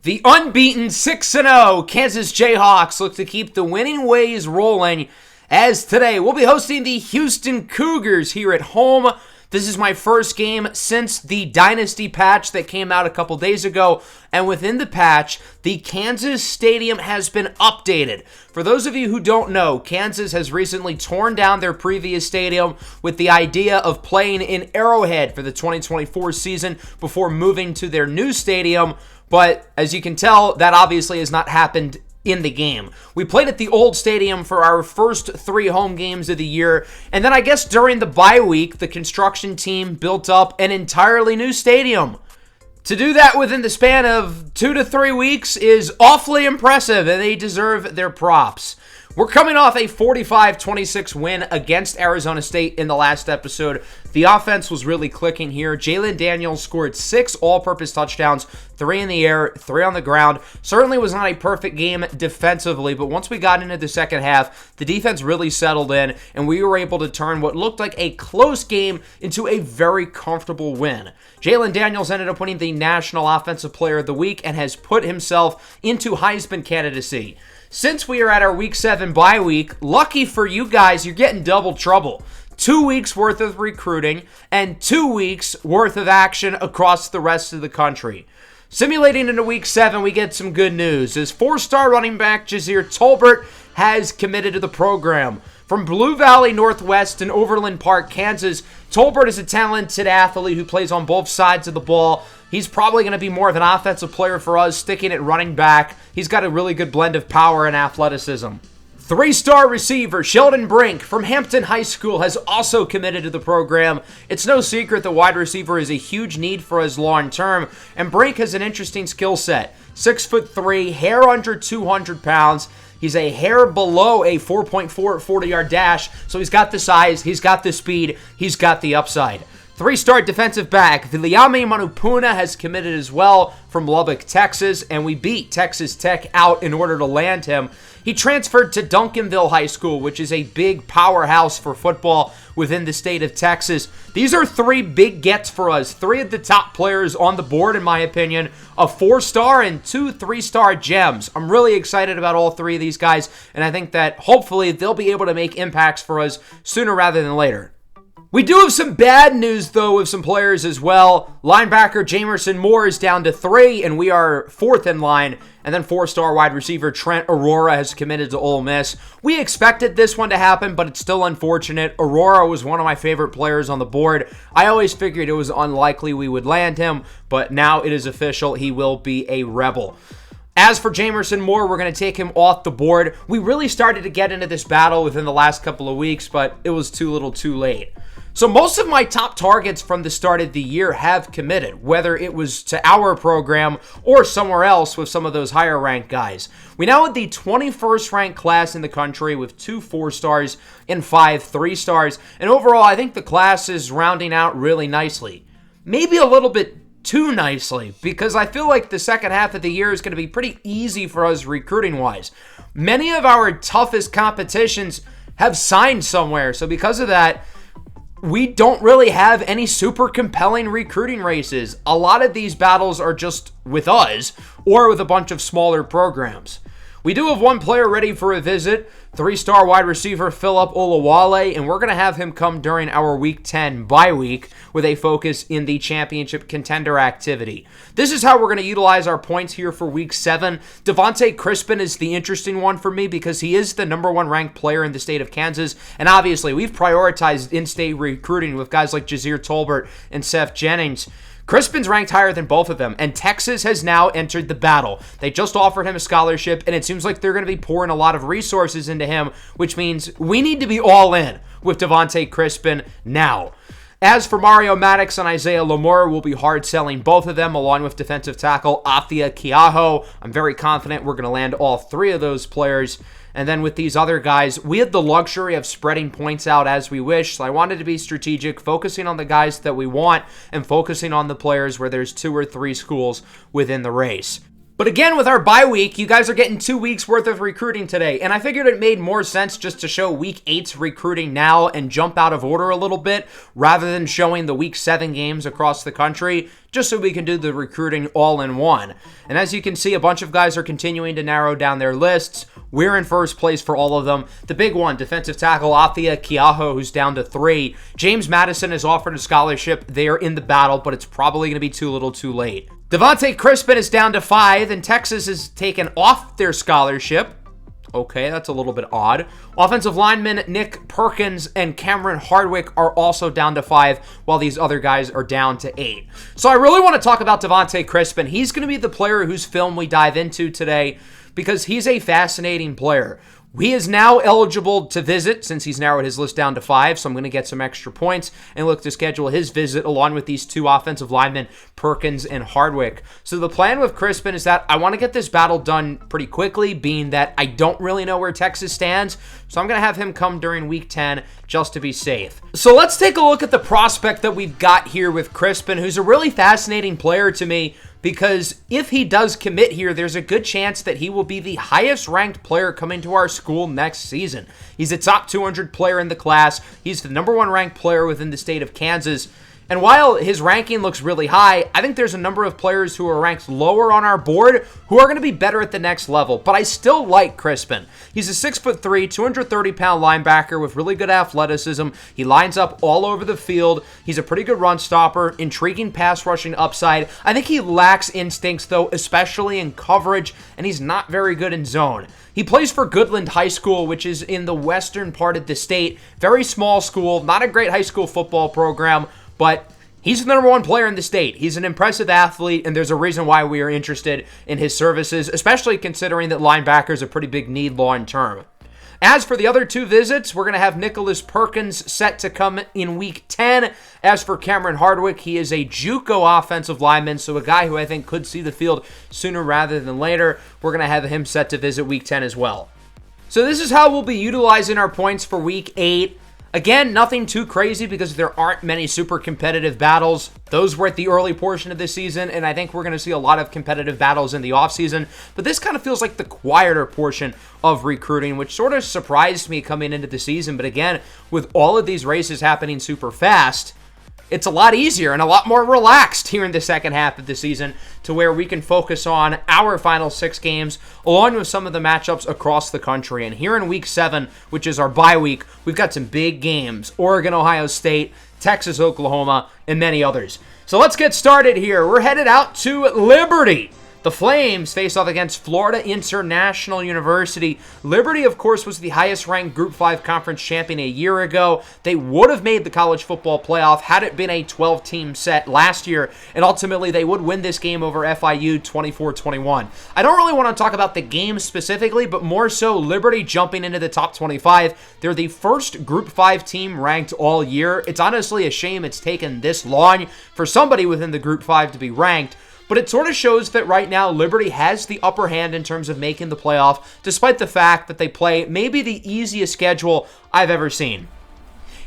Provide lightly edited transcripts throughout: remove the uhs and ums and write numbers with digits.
The unbeaten 6-0 Kansas Jayhawks look to keep the winning ways rolling, as today we'll be hosting the Houston Cougars here at home. This is my first game since the Dynasty patch that came out a couple days ago, and within the patch, the Kansas Stadium has been updated. For those of you who don't know, Kansas has recently torn down their previous stadium with the idea of playing in Arrowhead for the 2024 season before moving to their new stadium. But as you can tell, that obviously has not happened in the game. We played at the old stadium for our first 3 home games of the year, and then I guess during the bye week, the construction team built up an entirely new stadium. To do that within the span of 2 to 3 weeks is awfully impressive, and they deserve their props. We're coming off a 45-26 win against Arizona State in the last episode. The offense was really clicking here. Jalen Daniels scored 6 all-purpose touchdowns, 3 in the air, 3 on the ground. Certainly was not a perfect game defensively, but once we got into the second half, the defense really settled in, and we were able to turn what looked like a close game into a very comfortable win. Jalen Daniels ended up winning the National Offensive Player of the Week and has put himself into Heisman candidacy. Since we are at our Week 7 bye week, lucky for you guys, you're getting double trouble. 2 weeks worth of recruiting and 2 weeks worth of action across the rest of the country. Simulating into Week 7, we get some good news, as 4-star running back Jazir Tolbert has committed to the program. From Blue Valley Northwest in Overland Park, Kansas, Tolbert is a talented athlete who plays on both sides of the ball. He's probably going to be more of an offensive player for us, sticking at running back. He's got a really good blend of power and athleticism. 3-star receiver Sheldon Brink from Hampton High School has also committed to the program. It's no secret that wide receiver is a huge need for us long term, and Brink has an interesting skill set. 6'3", hair under 200 pounds. He's a hair below a 4.4 40-yard dash, so he's got the size, he's got the speed, he's got the upside. 3-star defensive back Viliame Manupuna has committed as well from Lubbock, Texas, and we beat Texas Tech out in order to land him. He transferred to Duncanville High School, which is a big powerhouse for football within the state of Texas. These are 3 big gets for us. 3 of the top players on the board, in my opinion. A 4-star and 2 3-star gems. I'm really excited about all 3 of these guys, and I think that hopefully they'll be able to make impacts for us sooner rather than later. We do have some bad news, though, with some players as well. Linebacker Jamerson Moore is down to 3, and we are 4th in line. And then 4-star wide receiver Trent Aurora has committed to Ole Miss. We expected this one to happen, but it's still unfortunate. Aurora was one of my favorite players on the board. I always figured it was unlikely we would land him, but now it is official. He will be a Rebel. As for Jamerson Moore, we're going to take him off the board. We really started to get into this battle within the last couple of weeks, but it was too little too late. So most of my top targets from the start of the year have committed, whether it was to our program or somewhere else with some of those higher ranked guys. We now have the 21st ranked class in the country with 2 4-stars and 5 3-stars. And overall, I think the class is rounding out really nicely. Maybe a little bit too nicely, because I feel like the second half of the year is going to be pretty easy for us recruiting-wise. Many of our toughest competitions have signed somewhere, so because of that, we don't really have any super compelling recruiting races. A lot of these battles are just with us or with a bunch of smaller programs. We do have one player ready for a visit, 3-star wide receiver Philip Olawale, and we're going to have him come during our Week 10 bye week with a focus in the championship contender activity. This is how we're going to utilize our points here for Week 7. Devontae Crispin is the interesting one for me because he is the number 1 ranked player in the state of Kansas, and obviously we've prioritized in-state recruiting with guys like Jazir Tolbert and Seth Jennings. Crispin's ranked higher than both of them, and Texas has now entered the battle. They just offered him a scholarship, and it seems like they're going to be pouring a lot of resources into him, which means we need to be all in with Devontae Crispin now. As for Mario Maddox and Isaiah Lamore, we'll be hard selling both of them, along with defensive tackle Afia Kiaho. I'm very confident we're going to land all 3 of those players. And then with these other guys, we had the luxury of spreading points out as we wish, so I wanted to be strategic, focusing on the guys that we want and focusing on the players where there's 2 or 3 schools within the race. But again, with our bye week, you guys are getting 2 weeks worth of recruiting today. And I figured it made more sense just to show week 8's recruiting now and jump out of order a little bit rather than showing the week 7 games across the country, just so we can do the recruiting all in one. And as you can see, a bunch of guys are continuing to narrow down their lists. We're in first place for all of them. The big one, defensive tackle Afia Kiaho, who's down to 3. James Madison has offered a scholarship. They are in the battle, but it's probably going to be too little too late. Devontae Crispin is down to 5, and Texas has taken off their scholarship. Okay, that's a little bit odd. Offensive linemen Nick Perkins and Cameron Hardwick are also down to 5, while these other guys are down to 8. So I really want to talk about Devontae Crispin. He's going to be the player whose film we dive into today because he's a fascinating player. He is now eligible to visit since he's narrowed his list down to 5, so I'm going to get some extra points and look to schedule his visit along with these 2 offensive linemen, Perkins and Hardwick. So the plan with Crispin is that I want to get this battle done pretty quickly, being that I don't really know where Texas stands, so I'm going to have him come during week 10 just to be safe. So let's take a look at the prospect that we've got here with Crispin, who's a really fascinating player to me, because if he does commit here, there's a good chance that he will be the highest ranked player coming to our school next season. He's a top 200 player in the class. He's the number 1 ranked player within the state of Kansas. And while his ranking looks really high, I think there's a number of players who are ranked lower on our board who are going to be better at the next level. But I still like Crispin. He's a 6'3", 230-pound linebacker with really good athleticism. He lines up all over the field. He's a pretty good run stopper, intriguing pass rushing upside. I think he lacks instincts, though, especially in coverage, and he's not very good in zone. He plays for Goodland High School, which is in the western part of the state. Very small school, not a great high school football program, but he's the number 1 player in the state. He's an impressive athlete, and there's a reason why we are interested in his services, especially considering that linebacker is a pretty big need long term. As for the other 2 visits, we're going to have Nicholas Perkins set to come in week 10. As for Cameron Hardwick, he is a JUCO offensive lineman, so a guy who I think could see the field sooner rather than later. We're going to have him set to visit week 10 as well. So this is how we'll be utilizing our points for week 8. Again, nothing too crazy because there aren't many super competitive battles. Those were at the early portion of this season, and I think we're going to see a lot of competitive battles in the offseason. But this kind of feels like the quieter portion of recruiting, which sort of surprised me coming into the season. But again, with all of these races happening super fast, it's a lot easier and a lot more relaxed here in the second half of the season to where we can focus on our final 6 games along with some of the matchups across the country. And here in week 7, which is our bye week, we've got some big games: Oregon, Ohio State, Texas, Oklahoma, and many others. So let's get started here. We're headed out to Liberty. The Flames face off against Florida International University. Liberty, of course, was the highest-ranked Group 5 conference champion a year ago. They would have made the college football playoff had it been a 12-team set last year, and ultimately they would win this game over FIU 24-21. I don't really want to talk about the game specifically, but more so Liberty jumping into the top 25. They're the first Group 5 team ranked all year. It's honestly a shame it's taken this long for somebody within the Group 5 to be ranked. But it sort of shows that right now Liberty has the upper hand in terms of making the playoff, despite the fact that they play maybe the easiest schedule I've ever seen.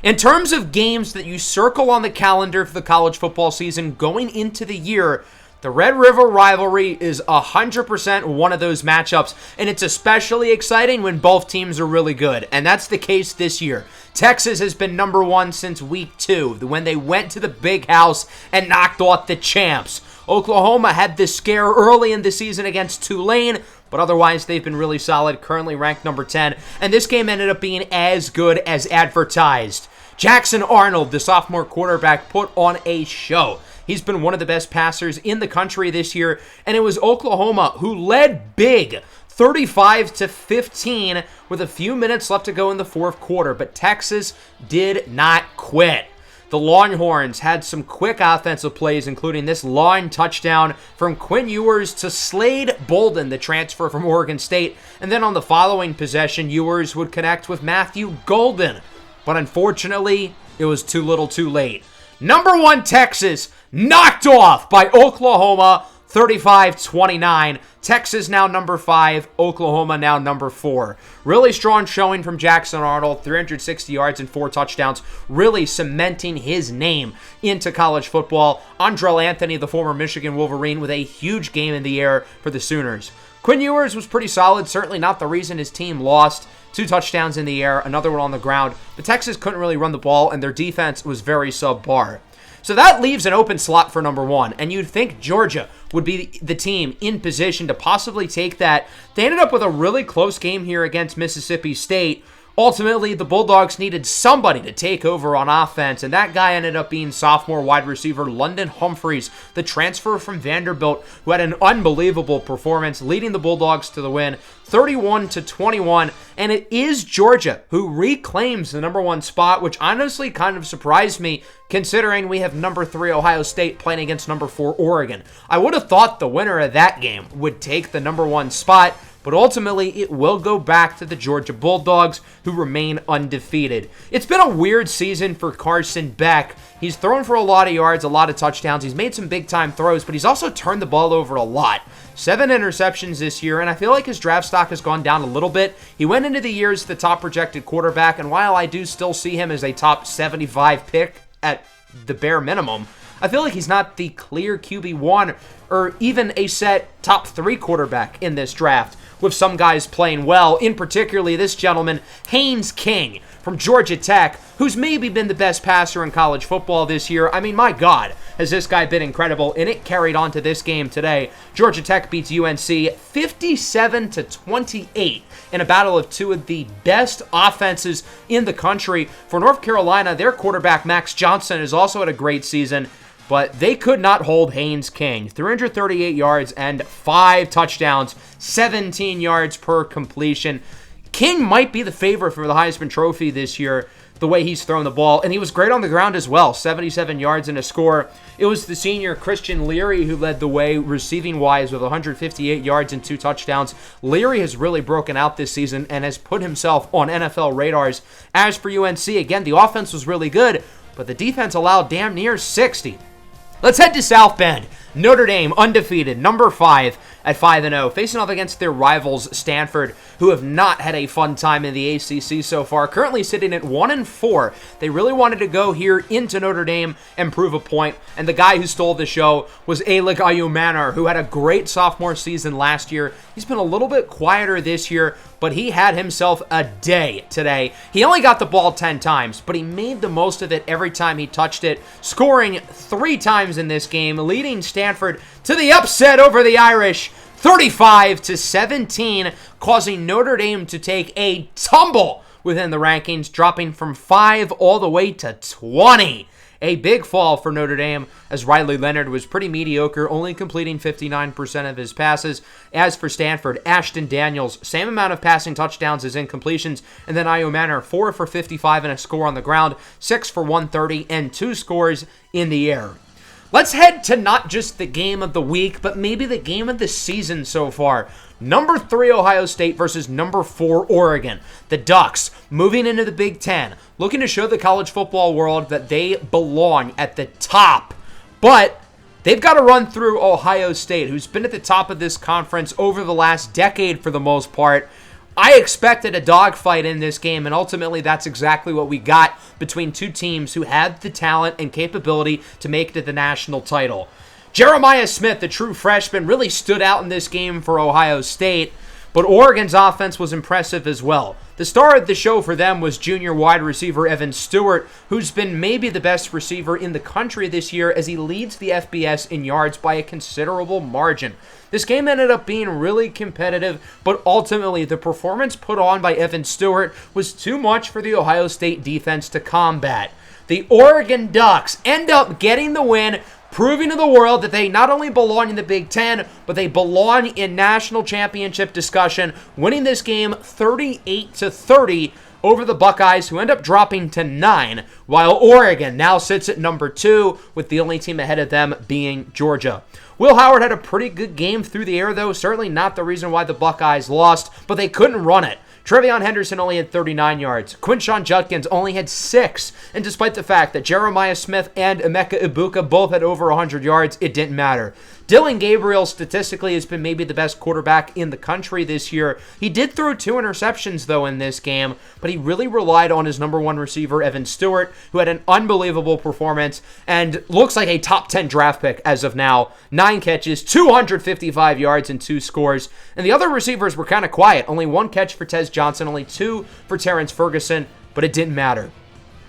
In terms of games that you circle on the calendar for the college football season going into the year, the Red River rivalry is 100% one of those matchups, and it's especially exciting when both teams are really good, and that's the case this year. Texas has been number 1 since week 2, when they went to the Big House and knocked off the champs. Oklahoma had this scare early in the season against Tulane, but otherwise they've been really solid, currently ranked number 10, and this game ended up being as good as advertised. Jackson Arnold, the sophomore quarterback, put on a show. He's been one of the best passers in the country this year, and it was Oklahoma who led big, 35-15, with a few minutes left to go in the fourth quarter, but Texas did not quit. The Longhorns had some quick offensive plays, including this line touchdown from Quinn Ewers to Slade Bolden, the transfer from Oregon State. And then on the following possession, Ewers would connect with Matthew Golden. But unfortunately, it was too little too late. Number 1 Texas knocked off by Oklahoma 35-29. Texas now number 5, Oklahoma now number 4. Really strong showing from Jackson Arnold, 360 yards and 4 touchdowns, really cementing his name into college football. Andrell Anthony, the former Michigan Wolverine, with a huge game in the air for the Sooners. Quinn Ewers was pretty solid, certainly not the reason his team lost. 2 touchdowns in the air, another one on the ground, but Texas couldn't really run the ball, and their defense was very subpar. So that leaves an open slot for number 1, and you'd think Georgia would be the team in position to possibly take that. They ended up with a really close game here against Mississippi State. Ultimately, the Bulldogs needed somebody to take over on offense, and that guy ended up being sophomore wide receiver London Humphreys, the transfer from Vanderbilt, who had an unbelievable performance, leading the Bulldogs to the win, 31-21, and it is Georgia who reclaims the number 1 spot, which honestly kind of surprised me, considering we have number 3 Ohio State playing against number 4 Oregon. I would have thought the winner of that game would take the number 1 spot, but ultimately, it will go back to the Georgia Bulldogs, who remain undefeated. It's been a weird season for Carson Beck. He's thrown for a lot of yards, a lot of touchdowns. He's made some big-time throws, but he's also turned the ball over a lot. 7 interceptions this year, and I feel like his draft stock has gone down a little bit. He went into the year as the top projected quarterback, and while I do still see him as a top 75 pick at the bare minimum, I feel like he's not the clear QB1 or even a set top 3 quarterback in this draft, with some guys playing well, in particularly this gentleman, Haynes King from Georgia Tech, who's maybe been the best passer in college football this year. I mean, my God, has this guy been incredible, and it carried on to this game today. Georgia Tech beats UNC 57-28 in a battle of 2 of the best offenses in the country. For North Carolina, their quarterback, Max Johnson, has also had a great season, but they could not hold Haynes King. 338 yards and 5 touchdowns, 17 yards per completion. King might be the favorite for the Heisman Trophy this year, the way he's thrown the ball, and he was great on the ground as well, 77 yards and a score. It was the senior Christian Leary who led the way receiving-wise with 158 yards and 2 touchdowns. Leary has really broken out this season and has put himself on NFL radars. As for UNC, again, the offense was really good, but the defense allowed damn near 60. Let's head to South Bend. Notre Dame, undefeated, number 5 at 5-0, facing off against their rivals, Stanford, who have not had a fun time in the ACC so far, currently sitting at 1-4. They really wanted to go here into Notre Dame and prove a point, and the guy who stole the show was Alec Ayumanar, who had a great sophomore season last year. He's been a little bit quieter this year, but he had himself a day today. He only got the ball 10 times, but he made the most of it every time he touched it, scoring 3 times in this game, leading Stanford to the upset over the Irish, 35-17, causing Notre Dame to take a tumble within the rankings, dropping from 5 all the way to 20. A big fall for Notre Dame, as Riley Leonard was pretty mediocre, only completing 59% of his passes. As for Stanford, Ashton Daniels, same amount of passing touchdowns as incompletions, and then Ayumanar, 4 for 55 and a score on the ground, 6 for 130, and 2 scores in the air. Let's head to not just the game of the week, but maybe the game of the season so far. Number 3 Ohio State versus number 4 Oregon. The Ducks moving into the Big Ten, looking to show the college football world that they belong at the top. But they've got to run through Ohio State, who's been at the top of this conference over the last decade for the most part. I expected a dogfight in this game, and ultimately that's exactly what we got between 2 teams who had the talent and capability to make it to the national title. Jeremiah Smith, the true freshman, really stood out in this game for Ohio State, but Oregon's offense was impressive as well. The star of the show for them was junior wide receiver Evan Stewart, who's been maybe the best receiver in the country this year as he leads the FBS in yards by a considerable margin. This game ended up being really competitive, but ultimately the performance put on by Evan Stewart was too much for the Ohio State defense to combat. The Oregon Ducks end up getting the win, proving to the world that they not only belong in the Big Ten, but they belong in national championship discussion, winning this game 38-30 over the Buckeyes, who end up dropping to 9, while Oregon now sits at number 2, with the only team ahead of them being Georgia. Will Howard had a pretty good game through the air, though. Certainly not the reason why the Buckeyes lost, but they couldn't run it. Trevion Henderson only had 39 yards. Quinshon Judkins only had 6. And despite the fact that Jeremiah Smith and Emeka Ibuka both had over 100 yards, it didn't matter. Dylan Gabriel statistically has been maybe the best quarterback in the country this year. He did throw 2 interceptions, though, in this game, but he really relied on his number 1 receiver, Evan Stewart, who had an unbelievable performance and looks like a top 10 draft pick as of now. 9 catches, 255 yards, and 2 scores. And the other receivers were kind of quiet. Only 1 catch for Tez Johnson, only 2 for Terrence Ferguson, but it didn't matter.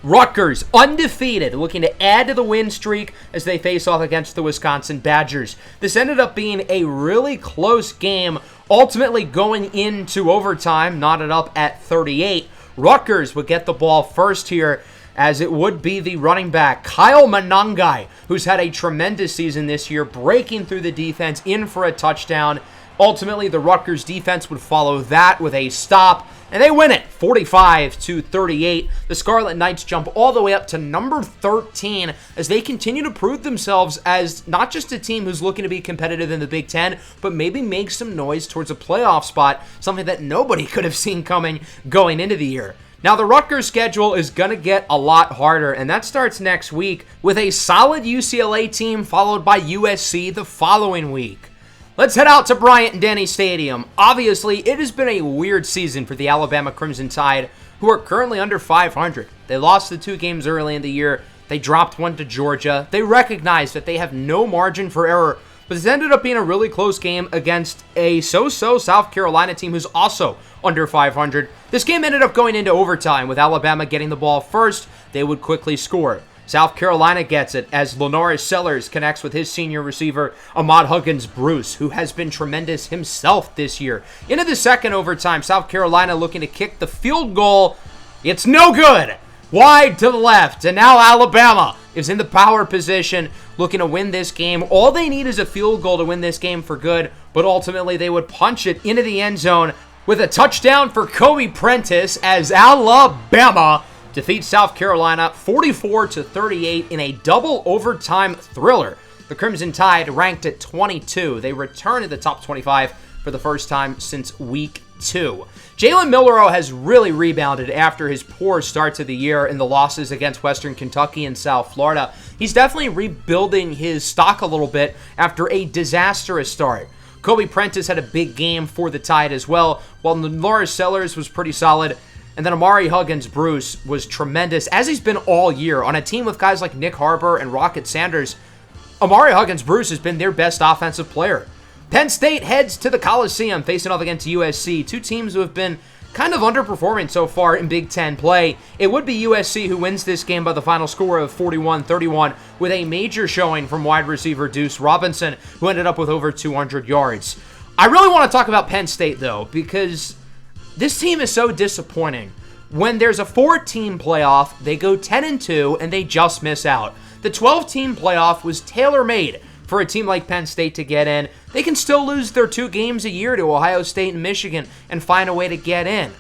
Rutgers, undefeated, looking to add to the win streak as they face off against the Wisconsin Badgers. This ended up being a really close game, ultimately going into overtime, knotted up at 38. Rutgers would get the ball first here, as it would be the running back, Kyle Monangai, who's had a tremendous season this year, breaking through the defense in for a touchdown. Ultimately, the Rutgers defense would follow that with a stop, and they win it 45-38. The Scarlet Knights jump all the way up to number 13 as they continue to prove themselves as not just a team who's looking to be competitive in the Big Ten, but maybe make some noise towards a playoff spot, something that nobody could have seen coming going into the year. Now, the Rutgers schedule is going to get a lot harder, and that starts next week with a solid UCLA team followed by USC the following week. Let's head out to Bryant-Denny Stadium. Obviously, it has been a weird season for the Alabama Crimson Tide, who are currently under 500. They lost the 2 games early in the year. They dropped 1 to Georgia. They recognize that they have no margin for error, but this ended up being a really close game against a so-so South Carolina team who's also under 500. This game ended up going into overtime with Alabama getting the ball first. They would quickly score. South Carolina gets it as Lenoris Sellers connects with his senior receiver, Ahmad Huggins-Bruce, who has been tremendous himself this year. Into the second overtime, South Carolina looking to kick the field goal. It's no good. Wide to the left, and now Alabama is in the power position looking to win this game. All they need is a field goal to win this game for good, but ultimately they would punch it into the end zone with a touchdown for Kobe Prentice as Alabama defeats South Carolina 44-38 in a double overtime thriller. The Crimson Tide ranked at 22. They return to the top 25 for the first time since week 2. Jalen Milroe has really rebounded after his poor start to the year in the losses against Western Kentucky and South Florida. He's definitely rebuilding his stock a little bit after a disastrous start. Kobe Prentice had a big game for the Tide as well, while Lenoris Sellers was pretty solid. And then Amari Huggins-Bruce was tremendous, as he's been all year. On a team with guys like Nick Harbor and Rocket Sanders, Amari Huggins-Bruce has been their best offensive player. Penn State heads to the Coliseum, facing off against USC, 2 teams who have been kind of underperforming so far in Big Ten play. It would be USC who wins this game by the final score of 41-31, with a major showing from wide receiver Deuce Robinson, who ended up with over 200 yards. I really want to talk about Penn State, though, because this team is so disappointing. When there's a 4-team playoff, they go 10-2, and they just miss out. The 12-team playoff was tailor-made for a team like Penn State to get in. They can still lose their 2 games a year to Ohio State and Michigan and find a way to get in.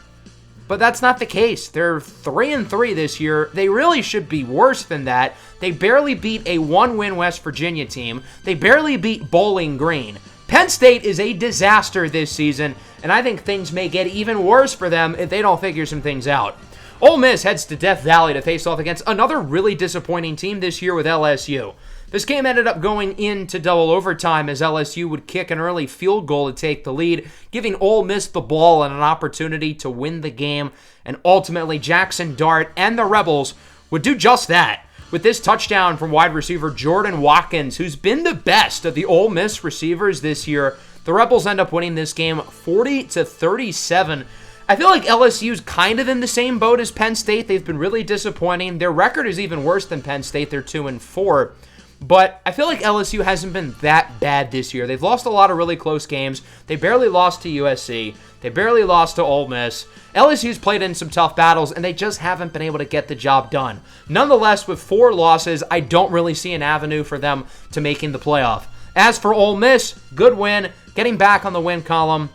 But that's not the case. They're 3-3 this year. They really should be worse than that. They barely beat a 1-win West Virginia team. They barely beat Bowling Green. Penn State is a disaster this season, and I think things may get even worse for them if they don't figure some things out. Ole Miss heads to Death Valley to face off against another really disappointing team this year with LSU. This game ended up going into double overtime as LSU would kick an early field goal to take the lead, giving Ole Miss the ball and an opportunity to win the game, and ultimately Jackson Dart and the Rebels would do just that. With this touchdown from wide receiver Jordan Watkins, who's been the best of the Ole Miss receivers this year, the Rebels end up winning this game 40-37. I feel like LSU's kind of in the same boat as Penn State. They've been really disappointing. Their record is even worse than Penn State. They're 2-4. But I feel like LSU hasn't been that bad this year. They've lost a lot of really close games. They barely lost to USC. They barely lost to Ole Miss. LSU's played in some tough battles, and they just haven't been able to get the job done. Nonetheless, with 4 losses, I don't really see an avenue for them to making the playoff. As for Ole Miss, good win, getting back on the win column.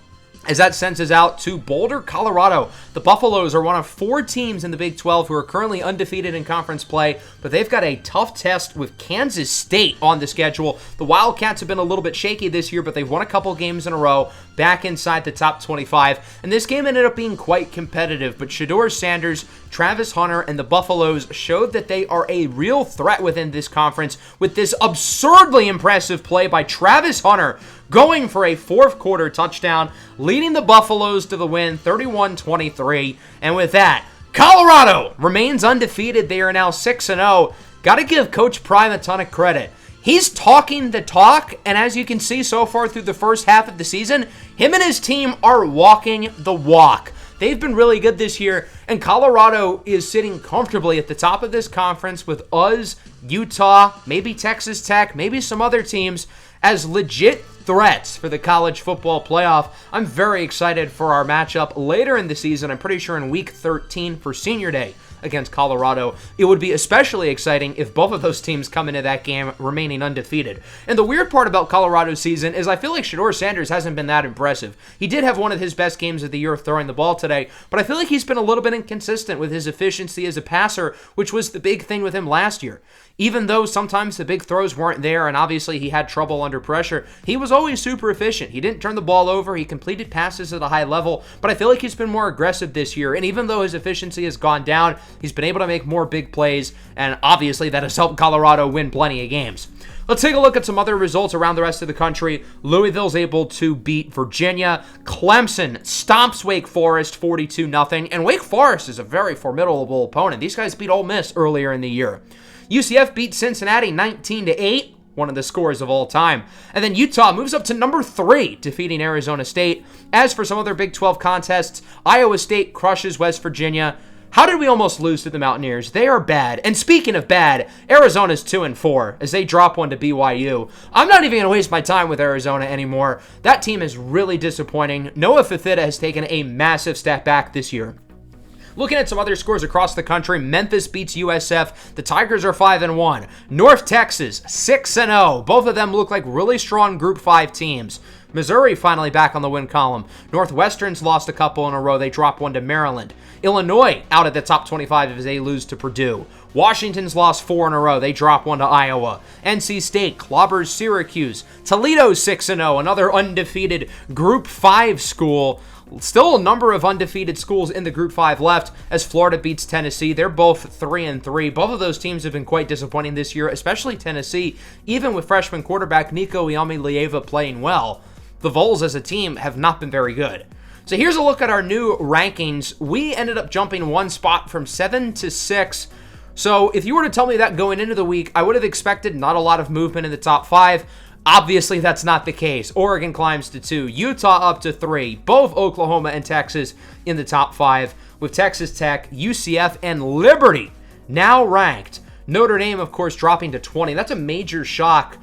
as that sends us out to Boulder, Colorado. The Buffaloes are one of 4 teams in the Big 12 who are currently undefeated in conference play, but they've got a tough test with Kansas State on the schedule. The Wildcats have been a little bit shaky this year, but they've won a couple games in a row, back inside the top 25, and this game ended up being quite competitive, but Shedeur Sanders, Travis Hunter, and the Buffaloes showed that they are a real threat within this conference with this absurdly impressive play by Travis Hunter, going for a fourth quarter touchdown, leading the Buffaloes to the win 31-23. And with that, Colorado remains undefeated. They are now 6-0. Got to give Coach Prime a ton of credit. He's talking the talk, and as you can see so far through the first half of the season, him and his team are walking the walk. They've been really good this year, and Colorado is sitting comfortably at the top of this conference with us, Utah, maybe Texas Tech, maybe some other teams as legit threats for the college football playoff. I'm very excited for our matchup later in the season. I'm pretty sure in week 13 for Senior Day against Colorado. It would be especially exciting if both of those teams come into that game remaining undefeated. And the weird part about Colorado's season is I feel like Shedeur Sanders hasn't been that impressive. He did have one of his best games of the year throwing the ball today, but I feel like he's been a little bit inconsistent with his efficiency as a passer, which was the big thing with him last year. Even though sometimes the big throws weren't there and obviously he had trouble under pressure, he was always super efficient. He didn't turn the ball over. He completed passes at a high level, but I feel like he's been more aggressive this year. And even though his efficiency has gone down, he's been able to make more big plays, and obviously that has helped Colorado win plenty of games. Let's take a look at some other results around the rest of the country. Louisville's able to beat Virginia. Clemson stomps Wake Forest 42-0, and Wake Forest is a very formidable opponent. These guys beat Ole Miss earlier in the year. UCF beat Cincinnati 19-8, one of the scores of all time. And then Utah moves up to number 3, defeating Arizona State. As for some other Big 12 contests, Iowa State crushes West Virginia. How did we almost lose to the Mountaineers? They are bad. And speaking of bad, Arizona's 2-4 as they drop one to BYU. I'm not even going to waste my time with Arizona anymore. That team is really disappointing. Noah Fifita has taken a massive step back this year. Looking at some other scores across the country, Memphis beats USF. The Tigers are 5-1. North Texas, 6-0. Both of them look like really strong Group 5 teams. Missouri finally back on the win column. Northwestern's lost a couple in a row. They dropped one to Maryland. Illinois out of the top 25 as they lose to Purdue. Washington's lost 4 in a row. They drop one to Iowa. NC State clobbers Syracuse. Toledo 6-0, another undefeated Group 5 school. Still a number of undefeated schools in the Group 5 left as Florida beats Tennessee. They're both 3-3. Both of those teams have been quite disappointing this year, especially Tennessee, even with freshman quarterback Nico Iamaleava playing well. The Vols as a team have not been very good. So here's a look at our new rankings. We ended up jumping one spot from 7 to 6. So if you were to tell me that going into the week, I would have expected not a lot of movement in the top 5. Obviously, that's not the case. Oregon climbs to 2, Utah up to 3, both Oklahoma and Texas in the top 5, with Texas Tech, UCF, and Liberty now ranked. Notre Dame, of course, dropping to 20. That's a major shock.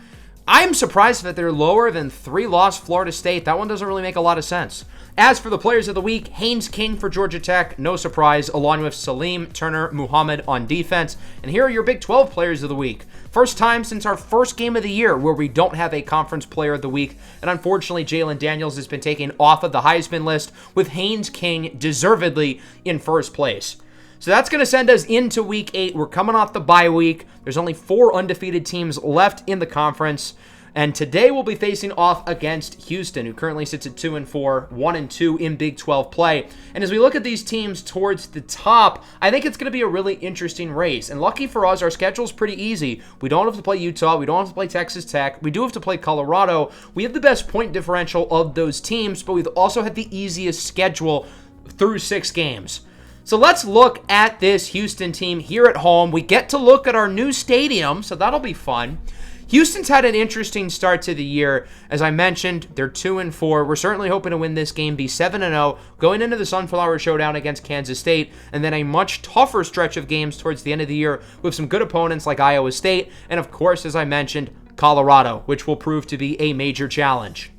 I'm surprised that they're lower than 3-loss Florida State. That one doesn't really make a lot of sense. As for the players of the week, Haynes King for Georgia Tech, no surprise, along with Salim, Turner, Muhammad on defense. And here are your Big 12 players of the week. First time since our first game of the year where we don't have a conference player of the week. And unfortunately, Jalen Daniels has been taken off of the Heisman list, with Haynes King deservedly in first place. So that's going to send us into Week 8. We're coming off the bye week. There's only 4 undefeated teams left in the conference. And today we'll be facing off against Houston, who currently sits at 2-4, 1-2 in Big 12 play. And as we look at these teams towards the top, I think it's going to be a really interesting race. And lucky for us, our schedule's pretty easy. We don't have to play Utah. We don't have to play Texas Tech. We do have to play Colorado. We have the best point differential of those teams, but we've also had the easiest schedule through 6 games. So let's look at this Houston team here at home. We get to look at our new stadium, so that'll be fun. Houston's had an interesting start to the year. As I mentioned, they're 2-4. We're certainly hoping to win this game, be 7-0, going into the Sunflower Showdown against Kansas State, and then a much tougher stretch of games towards the end of the year with some good opponents like Iowa State, and of course, as I mentioned, Colorado, which will prove to be a major challenge.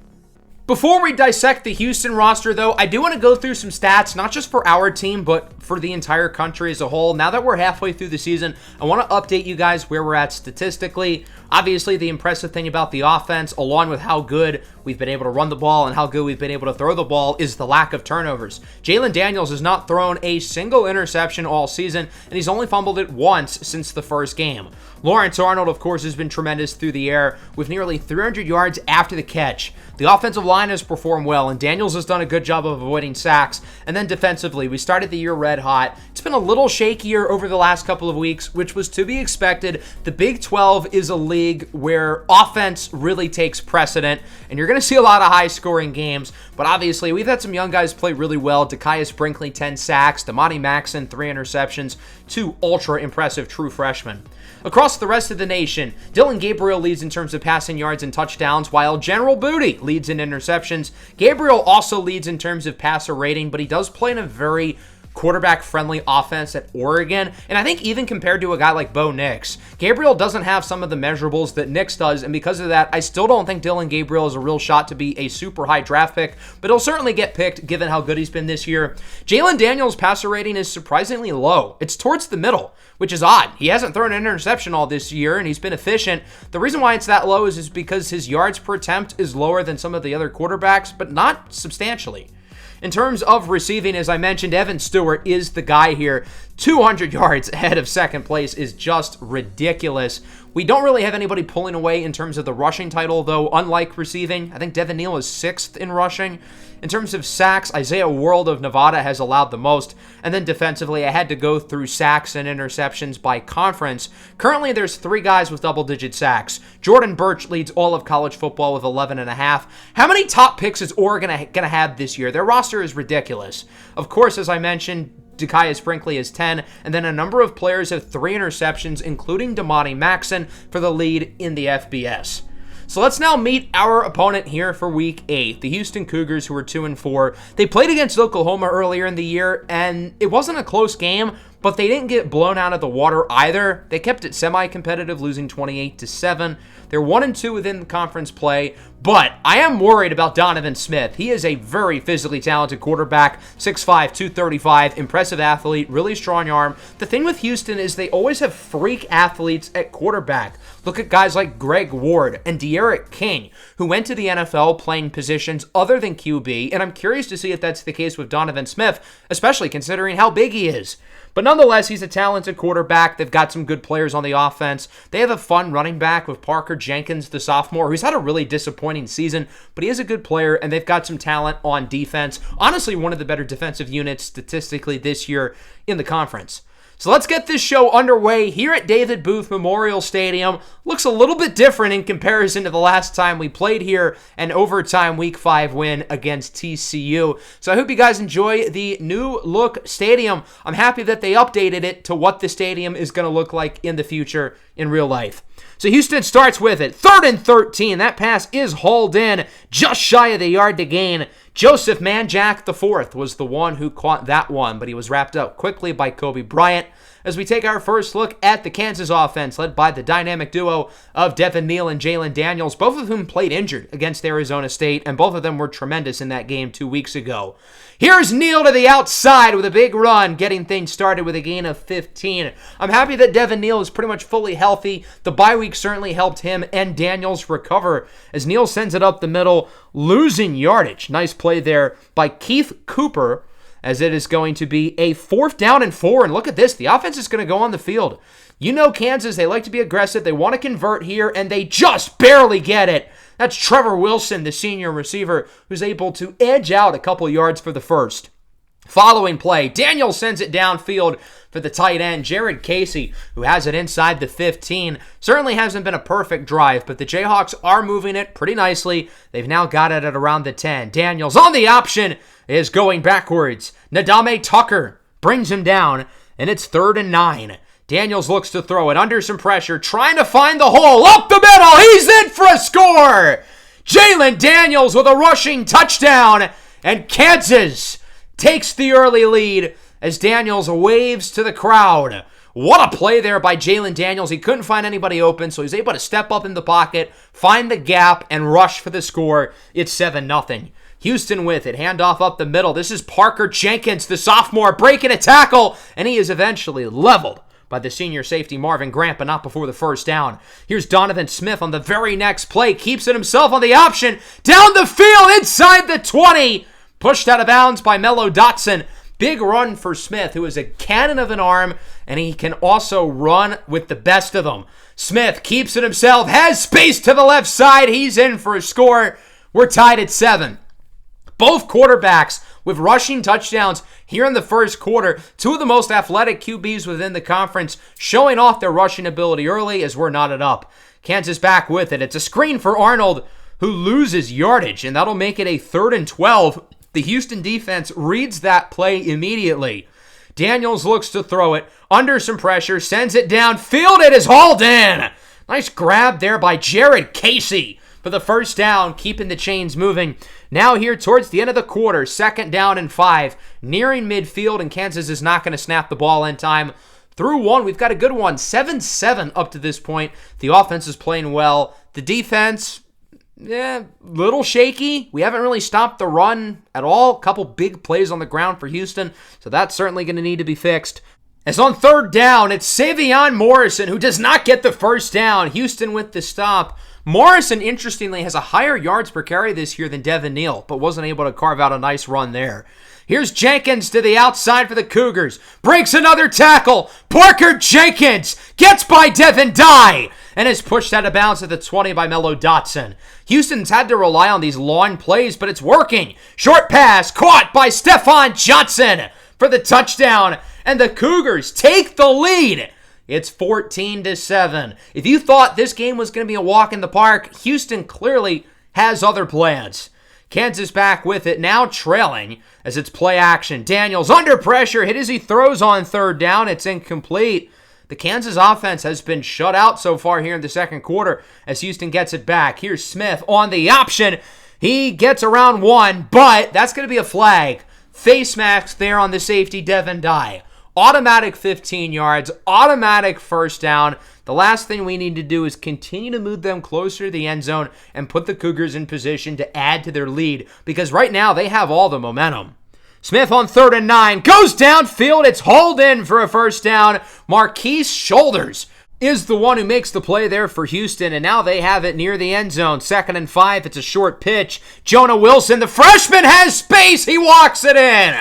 Before we dissect the Houston roster, though, I do want to go through some stats, not just for our team, but for the entire country as a whole. Now that we're halfway through the season, I want to update you guys where we're at statistically. Obviously, the impressive thing about the offense, along with how good we've been able to run the ball and how good we've been able to throw the ball is the lack of turnovers. Jalen Daniels has not thrown a single interception all season, and he's only fumbled it once since the first game. Lawrence Arnold, of course, has been tremendous through the air with nearly 300 yards after the catch. The offensive line has performed well, and Daniels has done a good job of avoiding sacks. And then defensively, we started the year red hot. It's been a little shakier over the last couple of weeks, which was to be expected. The Big 12 is a league where offense really takes precedent, and you're going to see a lot of high-scoring games. But obviously, we've had some young guys play really well. Dykaius Brinkley, 10 sacks. Damani Maxson, 3 interceptions. 2 ultra-impressive true freshmen. Across the rest of the nation, Dylan Gabriel leads in terms of passing yards and touchdowns, while General Booty leads in interceptions. Gabriel also leads in terms of passer rating, but he does play in a very quarterback-friendly offense at Oregon, and I think even compared to a guy like Bo Nix, Gabriel doesn't have some of the measurables that Nix does, and because of that, I still don't think Dylan Gabriel is a real shot to be a super high draft pick, but he'll certainly get picked given how good he's been this year. Jalen Daniels' passer rating is surprisingly low. It's towards the middle, which is odd. He hasn't thrown an interception all this year, and he's been efficient. The reason why it's that low is because his yards per attempt is lower than some of the other quarterbacks, but not substantially. In terms of receiving, as I mentioned, Evan Stewart is the guy here. 200 yards ahead of second place is just ridiculous. We don't really have anybody pulling away in terms of the rushing title, though, unlike receiving. I think Devin Neal is 6th in rushing. In terms of sacks, Isaiah World of Nevada has allowed the most. And then defensively, I had to go through sacks and interceptions by conference. Currently, there's 3 guys with double-digit sacks. Jordan Birch leads all of college football with 11.5. How many top picks is Oregon going to have this year? Their roster is ridiculous. Of course, as I mentioned, Dykaius Brinkley is 10, and then a number of players have 3 interceptions, including Damani Maxson for the lead in the FBS. So let's now meet our opponent here for Week 8, the Houston Cougars, who are 2-4. They played against Oklahoma earlier in the year, and it wasn't a close game, but they didn't get blown out of the water either. They kept it semi-competitive, losing 28-7. They're 1-2 within the conference play, but I am worried about Donovan Smith. He is a very physically talented quarterback, 6'5", 235, impressive athlete, really strong arm. The thing with Houston is they always have freak athletes at quarterback. Look at guys like Greg Ward and De'Aaron King, who went to the NFL playing positions other than QB, and I'm curious to see if that's the case with Donovan Smith, especially considering how big he is. But nonetheless, he's a talented quarterback. They've got some good players on the offense. They have a fun running back with Parker Jenkins, the sophomore, who's had a really disappointing season, but he is a good player, and they've got some talent on defense. Honestly, one of the better defensive units statistically this year in the conference. So let's get this show underway here at David Booth Memorial Stadium. Looks a little bit different in comparison to the last time we played here, an overtime Week 5 win against TCU. So I hope you guys enjoy the new look stadium. I'm happy that they updated it to what the stadium is going to look like in the future in real life. So Houston starts with it. 3rd and 13. That pass is hauled in just shy of the yard to gain. Joseph Manjack IV was the one who caught that one, but he was wrapped up quickly by Kobe Bryant. As we take our first look at the Kansas offense, led by the dynamic duo of Devin Neal and Jalen Daniels, both of whom played injured against Arizona State, and both of them were tremendous in that game 2 weeks ago. Here's Neal to the outside with a big run, getting things started with a gain of 15. I'm happy that Devin Neal is pretty much fully healthy. The bye week certainly helped him and Daniels recover as Neal sends it up the middle, losing yardage. Nice play there by Keith Cooper, as it is going to be a 4th down and 4. And look at this. The offense is going to go on the field. You know Kansas, they like to be aggressive. They want to convert here, and they just barely get it. That's Trevor Wilson, the senior receiver, who's able to edge out a couple yards for the first. Following play, Daniel sends it downfield for the tight end, Jared Casey, who has it inside the 15. Certainly hasn't been a perfect drive, but the Jayhawks are moving it pretty nicely. They've now got it at around the 10. Daniels on the option is going backwards. Nadame Tucker brings him down, and it's 3rd and 9. Daniels looks to throw it under some pressure, trying to find the hole up the middle. He's in for a score. Jalen Daniels with a rushing touchdown, and Kansas takes the early lead as Daniels waves to the crowd. What a play there by Jalen Daniels. He couldn't find anybody open, so he's able to step up in the pocket, find the gap, and rush for the score. It's 7-0. Houston with it. Handoff up the middle. This is Parker Jenkins, the sophomore, breaking a tackle, and he is eventually leveled by the senior safety Marvin Grant, but not before the first down. Here's Donovan Smith on the very next play. Keeps it himself on the option. Down the field, inside the 20. Pushed out of bounds by Mello Dotson. Big run for Smith, who is a cannon of an arm, and he can also run with the best of them. Smith keeps it himself, has space to the left side. He's in for a score. We're tied at 7. Both quarterbacks with rushing touchdowns here in the first quarter. Two of the most athletic QBs within the conference showing off their rushing ability early as we're knotted up. Kansas back with it. It's a screen for Arnold, who loses yardage, and that'll make it a 3rd and 12. The Houston defense reads that play immediately. Daniels looks to throw it under some pressure, sends it downfield. It is hauled in. Nice grab there by Jared Casey for the first down, keeping the chains moving. Now here towards the end of the quarter, 2nd down and 5, nearing midfield, and Kansas is not going to snap the ball in time. Through one, we've got a good one, 7-7 up to this point. The offense is playing well. The defense, little shaky. We haven't really stopped the run at all. A couple big plays on the ground for Houston, so that's certainly going to need to be fixed. As on 3rd down, it's Savion Morrison who does not get the first down. Houston with the stop. Morrison, interestingly, has a higher yards per carry this year than Devin Neal, but wasn't able to carve out a nice run there. Here's Jenkins to the outside for the Cougars. Breaks another tackle. Parker Jenkins gets by Devin Dye and is pushed out of bounds at the 20 by Mello Dotson. Houston's had to rely on these long plays, but it's working. Short pass caught by Stephon Johnson for the touchdown, and the Cougars take the lead. It's 14-7. If you thought this game was going to be a walk in the park, Houston clearly has other plans. Kansas back with it, now trailing as it's play action. Daniels under pressure, hit as he throws on 3rd down. It's incomplete. The Kansas offense has been shut out so far here in the second quarter as Houston gets it back. Here's Smith on the option. He gets around 1, but that's going to be a flag. Face mask there on the safety, Devin Dye. Automatic 15 yards, automatic first down. The last thing we need to do is continue to move them closer to the end zone and put the Cougars in position to add to their lead, because right now they have all the momentum. Smith on 3rd and 9, goes downfield. It's hauled in for a first down. Marquise Shoulders is the one who makes the play there for Houston, and now they have it near the end zone. 2nd and 5, it's a short pitch. Jonah Wilson, the freshman, has space. He walks it in.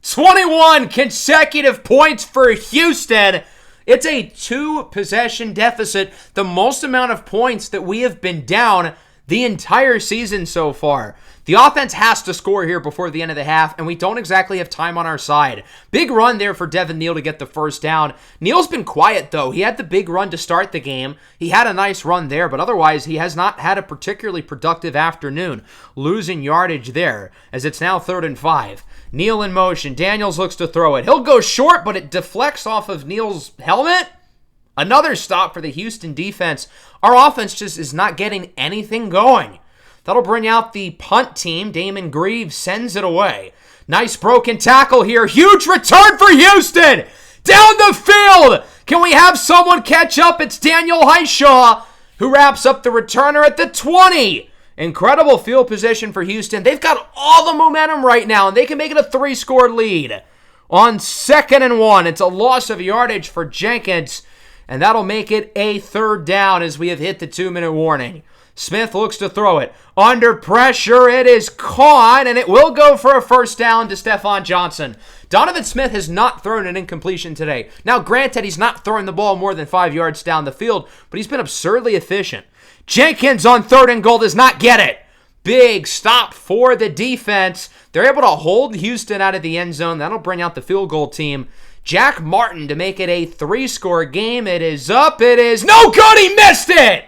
21 consecutive points for Houston. It's a 2-possession deficit, the most amount of points that we have been down the entire season so far. The offense has to score here before the end of the half, and we don't exactly have time on our side. Big run there for Devin Neal to get the first down. Neal's been quiet, though. He had the big run to start the game. He had a nice run there, but otherwise he has not had a particularly productive afternoon. Losing yardage there, as it's now 3rd and 5. Neal in motion. Daniels looks to throw it. He'll go short, but it deflects off of Neal's helmet. Another stop for the Houston defense. Our offense just is not getting anything going. That'll bring out the punt team. Damon Greaves sends it away. Nice broken tackle here. Huge return for Houston. Down the field. Can we have someone catch up? It's Daniel Highshaw who wraps up the returner at the 20. Incredible field position for Houston. They've got all the momentum right now, and they can make it a 3-score lead. On 2nd and 1, it's a loss of yardage for Jenkins, and that'll make it a 3rd down as we have hit the 2-minute warning. Smith looks to throw it. Under pressure, it is caught, and it will go for a first down to Stephon Johnson. Donovan Smith has not thrown an incompletion today. Now, granted, he's not throwing the ball more than 5 yards down the field, but he's been absurdly efficient. Jenkins on 3rd and goal does not get it. Big stop for the defense. They're able to hold Houston out of the end zone. That'll bring out the field goal team. Jack Martin to make it a 3-score game. It is up. It is no good. He missed it.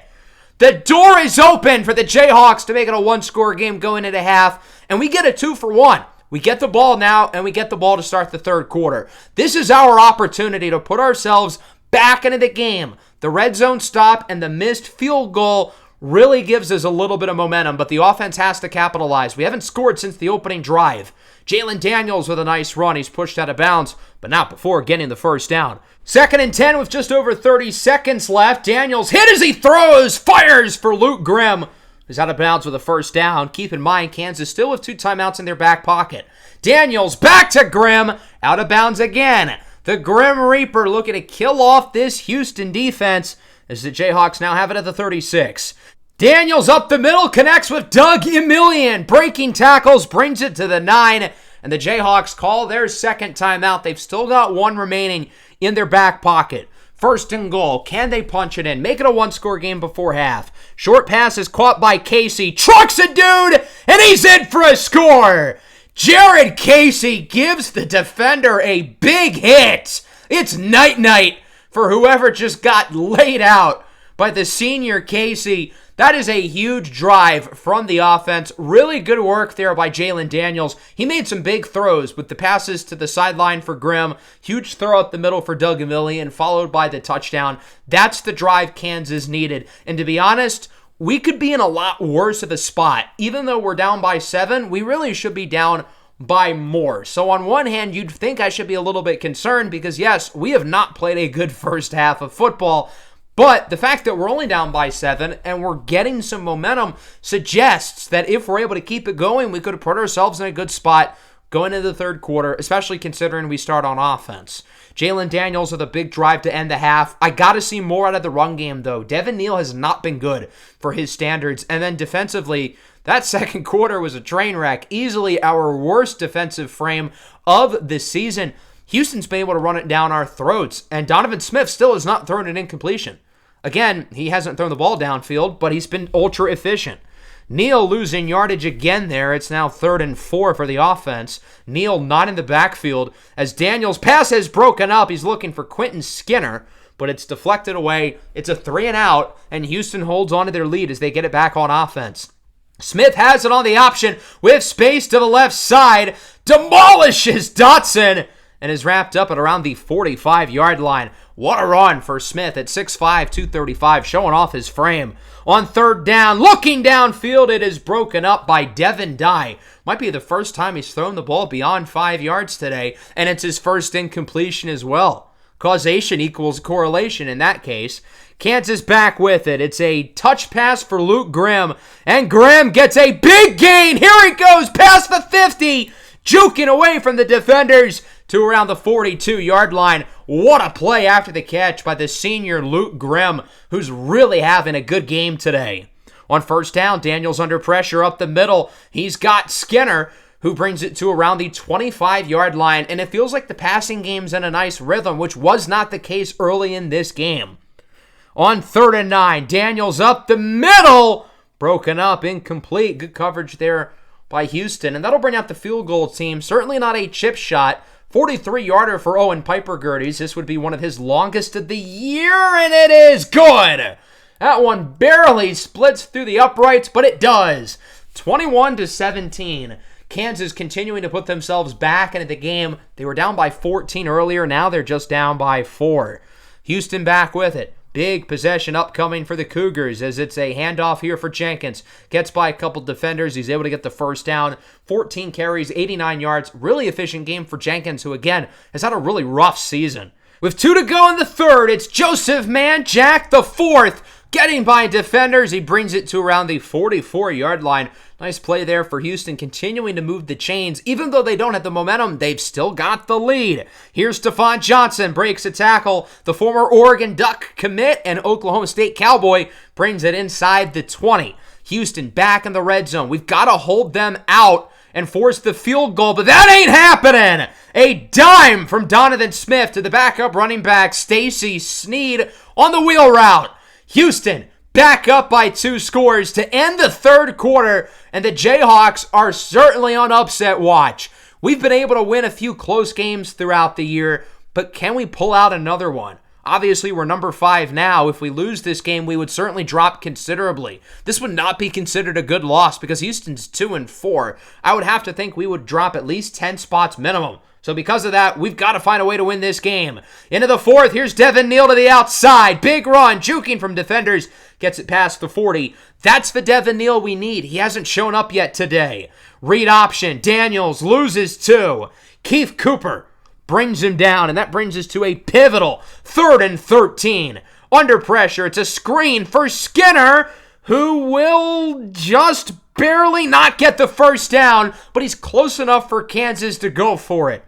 The door is open for the Jayhawks to make it a 1-score game going into half, and we get a 2-for-1. We get the ball now, and we get the ball to start the 3rd quarter. This is our opportunity to put ourselves back into the game. The red zone stop and the missed field goal really gives us a little bit of momentum, but the offense has to capitalize. We haven't scored since the opening drive. Jalen Daniels with a nice run. He's pushed out of bounds, but not before getting the first down. 2nd and 10 with just over 30 seconds left. Daniels hit as he throws, fires for Luke Grimm, who's out of bounds with a first down. Keep in mind, Kansas still with 2 timeouts in their back pocket. Daniels back to Grimm, out of bounds again. The Grim Reaper looking to kill off this Houston defense as the Jayhawks now have it at the 36. Daniels up the middle, connects with Doug Emilian. Breaking tackles, brings it to the 9. And the Jayhawks call their second timeout. They've still got one remaining in their back pocket. First and goal. Can they punch it in? Make it a one-score game before half. Short pass is caught by Casey. Trucks a dude, and he's in for a score. Jared Casey gives the defender a big hit. It's night-night for whoever just got laid out by the senior Casey. That is a huge drive from the offense. Really good work there by Jalen Daniels. He made some big throws with the passes to the sideline for Grimm. Huge throw up the middle for Doug Emilian, followed by the touchdown. That's the drive Kansas needed. And to be honest, we could be in a lot worse of a spot. Even though we're down by 7, we really should be down by more. So on one hand, you'd think I should be a little bit concerned because yes, we have not played a good first half of football. But the fact that we're only down by 7 and we're getting some momentum suggests that if we're able to keep it going, we could have put ourselves in a good spot going into the third quarter, especially considering we start on offense. Jalen Daniels with a big drive to end the half. I got to see more out of the run game, though. Devin Neal has not been good for his standards. And then defensively, that second quarter was a train wreck. Easily our worst defensive frame of the season. Houston's been able to run it down our throats, and Donovan Smith still has not thrown an incompletion. Again, he hasn't thrown the ball downfield, but he's been ultra efficient. Neal losing yardage again there. It's now 3rd and 4 for the offense. Neal not in the backfield as Daniels' pass has broken up. He's looking for Quentin Skinner, but it's deflected away. It's a 3 and out, and Houston holds on to their lead as they get it back on offense. Smith has it on the option with space to the left side. Demolishes Dotson and is wrapped up at around the 45-yard line. What a run for Smith at 6'5", 235, showing off his frame. On third down, looking downfield, it is broken up by Devin Dye. Might be the first time he's thrown the ball beyond 5 yards today, and it's his first incompletion as well. Causation equals correlation in that case. Kansas back with it. It's a touch pass for Luke Grimm, and Grimm gets a big gain. Here he goes, past the 50, juking away from the defenders to around the 42-yard line. What a play after the catch by the senior Luke Grimm, who's really having a good game today. On first down, Daniels under pressure up the middle. He's got Skinner, who brings it to around the 25-yard line, and it feels like the passing game's in a nice rhythm, which was not the case early in this game. On 3rd and 9, Daniels up the middle, broken up, incomplete. Good coverage there by Houston, and that'll bring out the field goal team. Certainly not a chip shot. 43-yarder for Owen Piper-Gerdes. This would be one of his longest of the year, and it is good. That one barely splits through the uprights, but it does. 21-17. Kansas continuing to put themselves back into the game. They were down by 14 earlier. Now they're just down by 4. Houston back with it. Big possession upcoming for the Cougars as it's a handoff here for Jenkins. Gets by a couple defenders. He's able to get the first down. 14 carries, 89 yards. Really efficient game for Jenkins, who again has had a really rough season. With 2 to go in the third, it's Joseph Manjack the 4th. Getting by defenders, he brings it to around the 44-yard line. Nice play there for Houston, continuing to move the chains. Even though they don't have the momentum, they've still got the lead. Here's Stephon Johnson, breaks a tackle. The former Oregon Duck commit and Oklahoma State Cowboy brings it inside the 20. Houston back in the red zone. We've got to hold them out and force the field goal, but that ain't happening. A dime from Donovan Smith to the backup running back, Stacy Sneed, on the wheel route. Houston back up by 2 scores to end the third quarter, and the Jayhawks are certainly on upset watch. We've been able to win a few close games throughout the year, but can we pull out another one? Obviously, we're number 5 now. If we lose this game, we would certainly drop considerably. This would not be considered a good loss because Houston's 2-4. I would have to think we would drop at least 10 spots minimum. So because of that, we've got to find a way to win this game. Into the fourth, here's Devin Neal to the outside. Big run, juking from defenders. Gets it past the 40. That's the Devin Neal we need. He hasn't shown up yet today. Read option. Daniels loses 2. Keith Cooper brings him down, and that brings us to a pivotal 3rd and 13. Under pressure, it's a screen for Skinner, who will just barely not get the first down, but he's close enough for Kansas to go for it.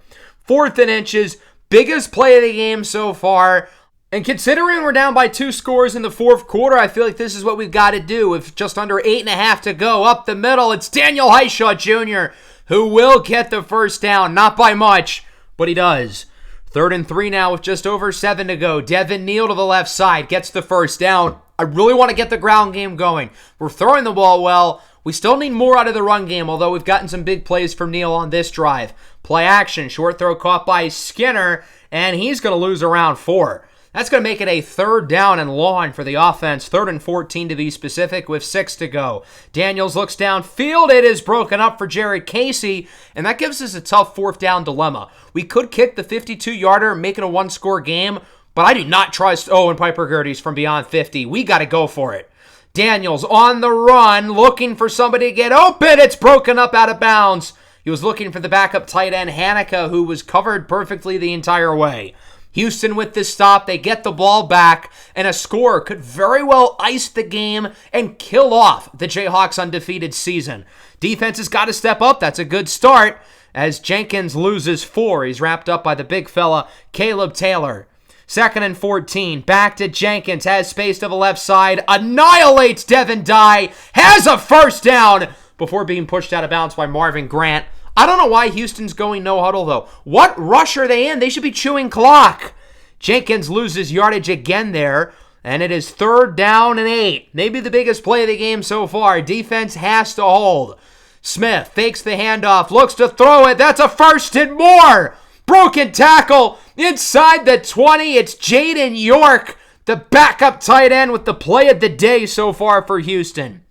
4th and inches, Biggest play of the game so far. And considering we're down by 2 scores in the fourth quarter, I feel like this is what we've got to do. With just under 8.5 to go, up the middle, it's Daniel Highshaw Jr., who will get the first down. Not by much, but he does. 3rd and 3 now with just over 7 to go. Devin Neal to the left side gets the first down. I really want to get the ground game going. We're throwing the ball well. We still need more out of the run game, although we've gotten some big plays from Neal on this drive. Play action, short throw caught by Skinner, and he's going to lose around 4. That's going to make it a 3rd down and long for the offense. 3rd and 14 to be specific with 6 to go. Daniels looks downfield. It is broken up for Jared Casey, and that gives us a tough 4th down dilemma. We could kick the 52-yarder and make it a 1-score game, but I do not trust Owen Piper Gerties from beyond 50. We got to go for it. Daniels on the run, looking for somebody to get open. It's broken up out of bounds. He was looking for the backup tight end, Hanukkah, who was covered perfectly the entire way. Houston with this stop, they get the ball back, and a score could very well ice the game and kill off the Jayhawks' undefeated season. Defense has got to step up. That's a good start as Jenkins loses 4. He's wrapped up by the big fella, Caleb Taylor. 2nd and 14, back to Jenkins, has space to the left side, annihilates Devin Dye, has a first down before being pushed out of bounds by Marvin Grant. I don't know why Houston's going no huddle, though. What rush are they in? They should be chewing clock. Jenkins loses yardage again there, and it is 3rd down and 8. Maybe the biggest play of the game so far. Defense has to hold. Smith fakes the handoff, looks to throw it. That's a first and more. Broken tackle inside the 20. It's Jaden York, the backup tight end, with the play of the day so far for Houston.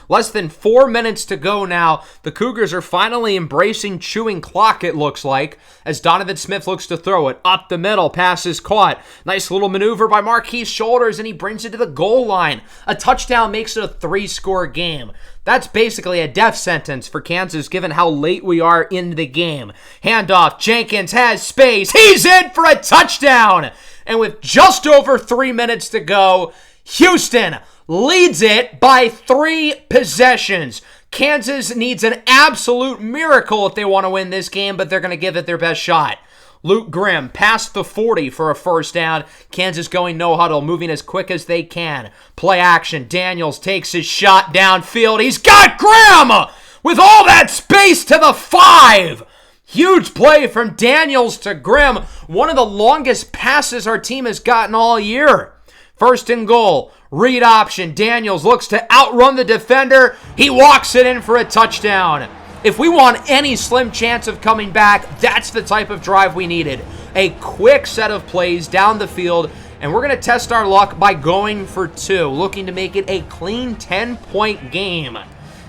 Less than 4 minutes to go now. The Cougars are finally embracing chewing clock, it looks like, as Donovan Smith looks to throw it. Up the middle, pass is caught. Nice little maneuver by Marquise Shoulders, and he brings it to the goal line. A touchdown makes it a 3-score game. That's basically a death sentence for Kansas, given how late we are in the game. Handoff, Jenkins has space. He's in for a touchdown! And with just over 3 minutes to go, Houston leads it by 3 possessions. Kansas needs an absolute miracle if they want to win this game, but they're going to give it their best shot. Luke Grimm past the 40 for a first down. Kansas going no huddle, moving as quick as they can. Play action. Daniels takes his shot downfield. He's got Grimm with all that space to the 5. Huge play from Daniels to Grimm. One of the longest passes our team has gotten all year. 1st and goal. Read option. Daniels looks to outrun the defender. He walks it in for a touchdown. If we want any slim chance of coming back, that's the type of drive we needed. A quick set of plays down the field, and we're going to test our luck by going for 2, looking to make it a clean 10-point game.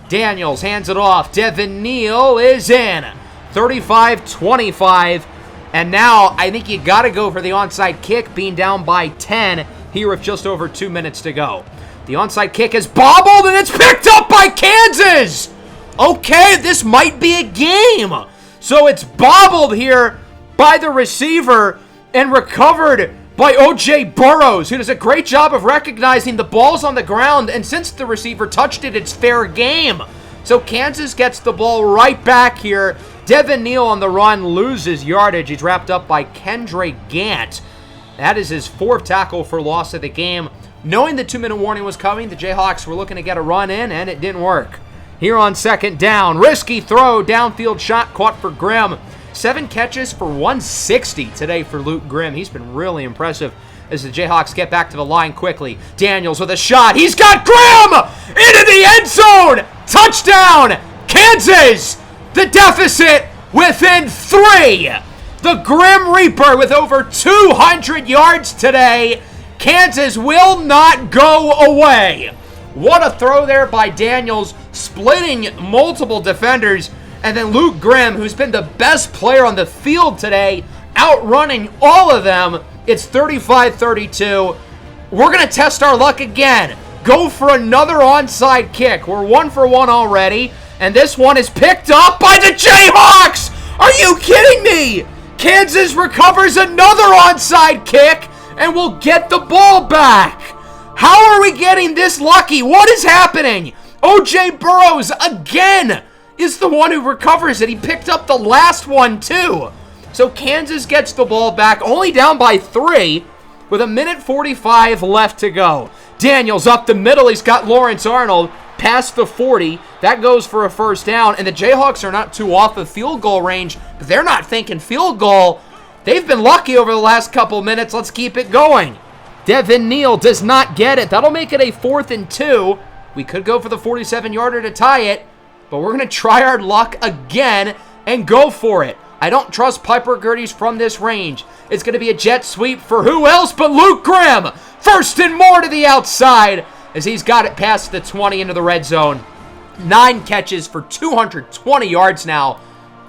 Daniels hands it off. Devin Neal is in. 35-25. And now I think you got to go for the onside kick, being down by 10 here with just over 2 minutes to go. The onside kick is bobbled, and it's picked up by Kansas! Okay, this might be a game. So it's bobbled here by the receiver and recovered by O.J. Burrows, who does a great job of recognizing the ball's on the ground, and since the receiver touched it, it's fair game. So Kansas gets the ball right back here. Devin Neal on the run loses yardage. He's wrapped up by Kendra Gant. That is his 4th tackle for loss of the game. Knowing the 2-minute warning was coming, the Jayhawks were looking to get a run in, and it didn't work. Here on 2nd down, risky throw, downfield shot caught for Grimm. 7 catches for 160 today for Luke Grimm. He's been really impressive as the Jayhawks get back to the line quickly. Daniels with a shot. He's got Grimm into the end zone. Touchdown, Kansas. The deficit within 3. The Grim Reaper with over 200 yards today. Kansas will not go away. What a throw there by Daniels, splitting multiple defenders. And then Luke Grimm, who's been the best player on the field today, outrunning all of them. It's 35-32. We're going to test our luck again. Go for another onside kick. We're 1 for 1 already. And this one is picked up by the Jayhawks! Are you kidding me? Kansas recovers another onside kick and will get the ball back. How are we getting this lucky? What is happening? O.J. Burrows again is the one who recovers it. He picked up the last one too. So Kansas gets the ball back, only down by 3, with 1:45 left to go. Daniels up the middle. He's got Lawrence Arnold past the 40. That goes for a first down, and the Jayhawks are not too off of field goal range, but they're not thinking field goal. They've been lucky over the last couple minutes. Let's keep it going. Devin Neal does not get it. That'll make it a 4th and 2. We could go for the 47-yarder to tie it, but we're going to try our luck again and go for it. I don't trust Piper Gerdes from this range. It's going to be a jet sweep for who else but Luke Grimm. 1st and more to the outside as he's got it past the 20 into the red zone. 9 catches for 220 yards now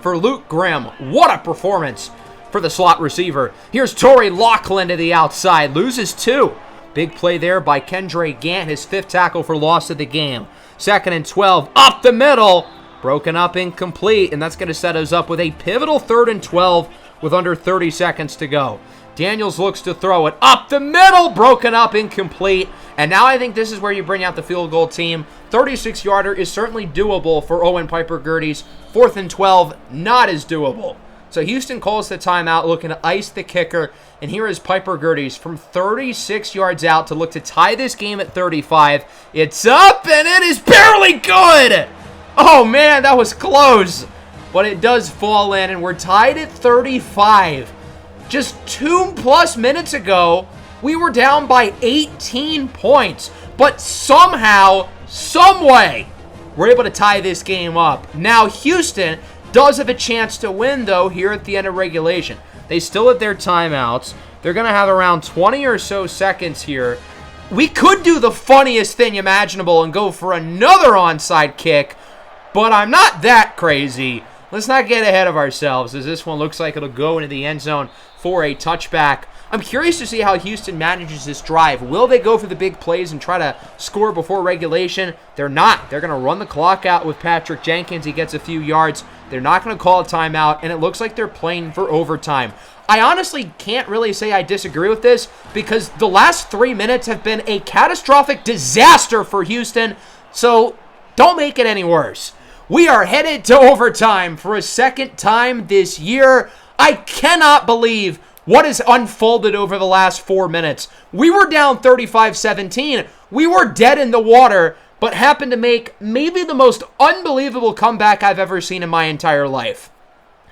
for Luke Grimm. What a performance for the slot receiver. Here's Torrey Laughlin to the outside. Loses 2. Big play there by Kendra Gant, his 5th tackle for loss of the game. 2nd and 12. Up the middle. Broken up, incomplete, and that's going to set us up with a pivotal 3rd and 12 with under 30 seconds to go. Daniels looks to throw it up the middle, broken up, incomplete, and now I think this is where you bring out the field goal team. 36-yarder is certainly doable for Owen Piper Gerdes. 4th and 12, not as doable. So Houston calls the timeout, looking to ice the kicker, and here is Piper Gerdes from 36 yards out to look to tie this game at 35. It's up, and it is barely good! Oh, man, that was close. But it does fall in, and we're tied at 35. Just 2+ minutes ago, we were down by 18 points. But somehow, someway, we're able to tie this game up. Now, Houston does have a chance to win, though, here at the end of regulation. They still have their timeouts. They're going to have around 20 or so seconds here. We could do the funniest thing imaginable and go for another onside kick, but I'm not that crazy. Let's not get ahead of ourselves, as this one looks like it'll go into the end zone for a touchback. I'm curious to see how Houston manages this drive. Will they go for the big plays and try to score before regulation? They're not. They're going to run the clock out with Patrick Jenkins. He gets a few yards. They're not going to call a timeout, and it looks like they're playing for overtime. I honestly can't really say I disagree with this, because the last 3 minutes have been a catastrophic disaster for Houston, so don't make it any worse. We are headed to overtime for a 2nd time this year. I cannot believe what has unfolded over the last 4 minutes. We were down 35-17. We were dead in the water, but happened to make maybe the most unbelievable comeback I've ever seen in my entire life.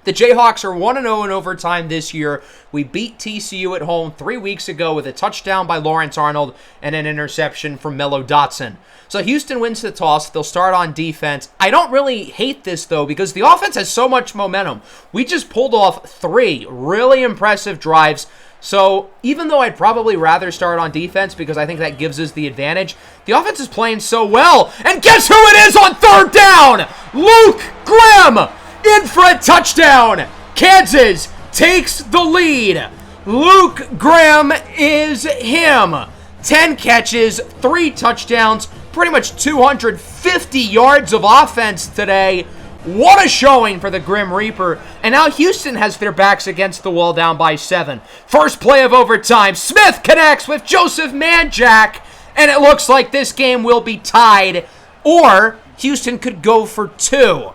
The Jayhawks are 1-0 in overtime this year. We beat TCU at home 3 weeks ago with a touchdown by Lawrence Arnold and an interception from Mello Dotson. So Houston wins the toss. They'll start on defense. I don't really hate this, though, because the offense has so much momentum. We just pulled off 3 really impressive drives. So even though I'd probably rather start on defense because I think that gives us the advantage, the offense is playing so well. And guess who it is on 3rd down? Luke Grimm! In for a touchdown. Kansas takes the lead. Luke Grimm is him. 10 catches, 3 touchdowns, pretty much 250 yards of offense today. What a showing for the Grim Reaper. And now Houston has their backs against the wall, down by 7. First play of overtime. Smith connects with Joseph Manjack. And it looks like this game will be tied, or Houston could go for 2.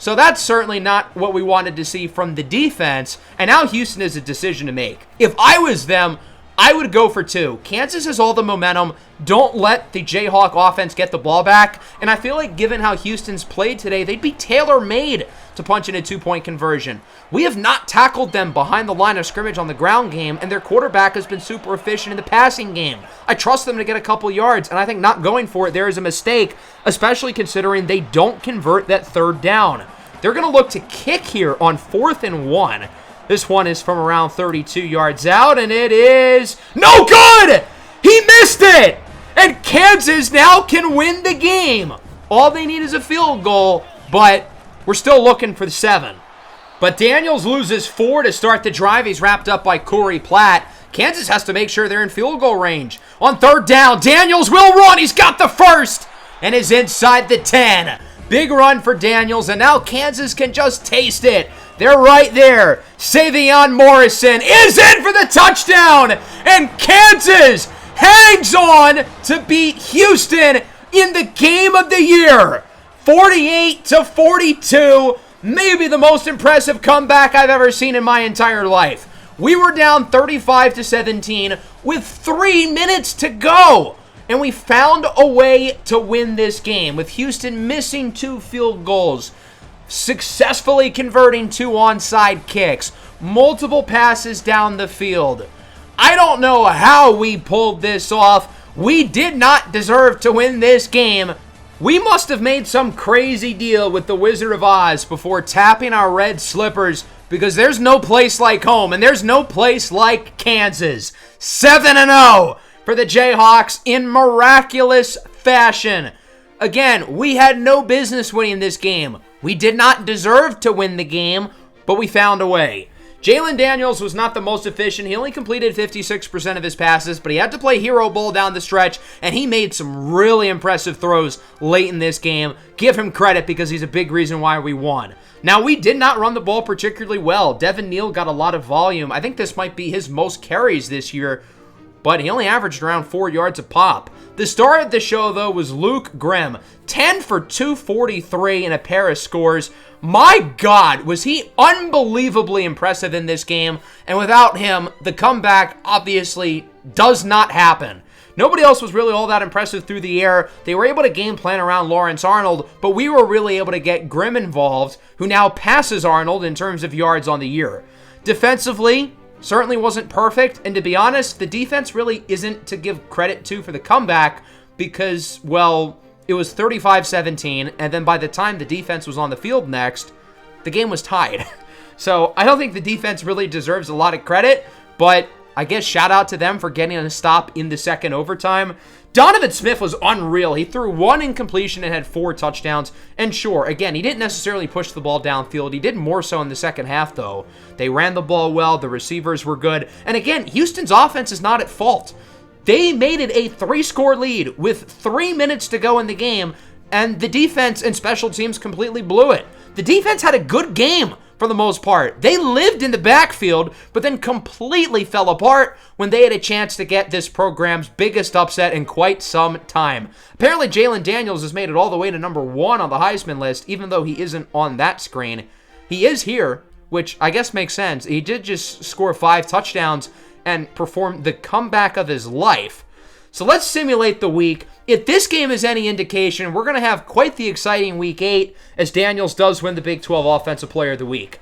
So that's certainly not what we wanted to see from the defense. And now Houston has a decision to make. If I was them, I would go for 2. Kansas has all the momentum. Don't let the Jayhawk offense get the ball back. And I feel like given how Houston's played today, they'd be tailor-made to punch in a 2-point conversion. We have not tackled them behind the line of scrimmage on the ground game, and their quarterback has been super efficient in the passing game. I trust them to get a couple yards, and I think not going for it there is a mistake, especially considering they don't convert that 3rd down. They're going to look to kick here on 4th and 1. This one is from around 32 yards out, and it is no good! He missed it! And Kansas now can win the game. All they need is a field goal, but we're still looking for the 7. But Daniels loses 4 to start the drive. He's wrapped up by Corey Platt. Kansas has to make sure they're in field goal range. On 3rd down, Daniels will run. He's got the first and is inside the 10. Big run for Daniels, and now Kansas can just taste it. They're right there. Savion Morrison is in for the touchdown, and Kansas hangs on to beat Houston in the game of the year. 48-42. maybe the most impressive comeback I've ever seen in my entire life. We were down 35-17 with 3 minutes to go, and we found a way to win this game with Houston missing 2 field goals, successfully converting 2 onside kicks, multiple passes down the field. I don't know how we pulled this off. We did not deserve to win this game. We must have made some crazy deal with the Wizard of Oz before tapping our red slippers, because there's no place like home, and there's no place like Kansas. 7-0 for the Jayhawks in miraculous fashion. Again, we had no business winning this game. We did not deserve to win the game, but we found a way. Jalen Daniels was not the most efficient. He only completed 56% of his passes, but he had to play hero ball down the stretch, and he made some really impressive throws late in this game. Give him credit because he's a big reason why we won. Now, we did not run the ball particularly well. Devin Neal got a lot of volume. I think this might be his most carries this year, but he only averaged around 4 yards a pop. The star of the show, though, was Luke Grimm. 10 for 243 and a pair of scores. My God, was he unbelievably impressive in this game. And without him, the comeback obviously does not happen. Nobody else was really all that impressive through the air. They were able to game plan around Lawrence Arnold, but we were really able to get Grimm involved, who now passes Arnold in terms of yards on the year. Defensively, certainly wasn't perfect, and to be honest, the defense really isn't to give credit to for the comeback because, well, it was 35-17, and then by the time the defense was on the field next, the game was tied. So I don't think the defense really deserves a lot of credit, but I guess shout out to them for getting a stop in the second overtime. Donovan Smith was unreal. He threw 1 incompletion and had 4 touchdowns. And sure, again, he didn't necessarily push the ball downfield. He did more so in the second half, though. They ran the ball well. The receivers were good. And again, Houston's offense is not at fault. They made it a 3-score lead with 3 minutes to go in the game, and the defense and special teams completely blew it. The defense had a good game for the most part. They lived in the backfield, but then completely fell apart when they had a chance to get this program's biggest upset in quite some time. Apparently, Jalen Daniels has made it all the way to number 1 on the Heisman list, even though he isn't on that screen. He is here, which I guess makes sense. He did just score 5 touchdowns and perform the comeback of his life. So let's simulate the week. If this game is any indication, we're going to have quite the exciting Week 8 as Daniels does win the Big 12 Offensive Player of the Week.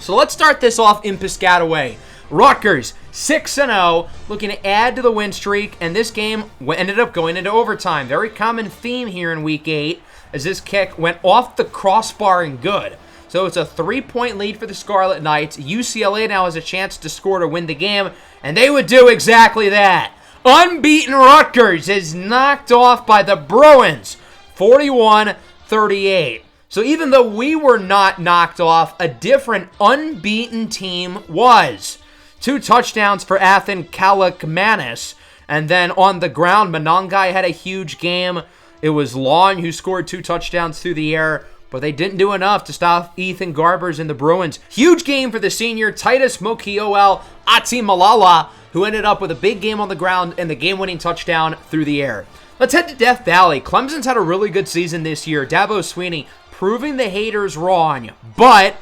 So let's start this off in Piscataway. Rutgers, 6-0, looking to add to the win streak, and this game ended up going into overtime. Very common theme here in Week 8 as this kick went off the crossbar and good. So it's a 3-point lead for the Scarlet Knights. UCLA now has a chance to score to win the game, and they would do exactly that. Unbeaten Rutgers is knocked off by the Bruins, 41-38. So even though we were not knocked off, a different unbeaten team was. 2 touchdowns for Athan Kalakmanis, and then on the ground, Monangai had a huge game. It was Long who scored 2 touchdowns through the air, but they didn't do enough to stop Ethan Garbers and the Bruins. Huge game for the senior Titus Mokioel Atimalala, who ended up with a big game on the ground and the game-winning touchdown through the air. Let's head to Death Valley. Clemson's had a really good season this year. Dabo Swinney proving the haters wrong, but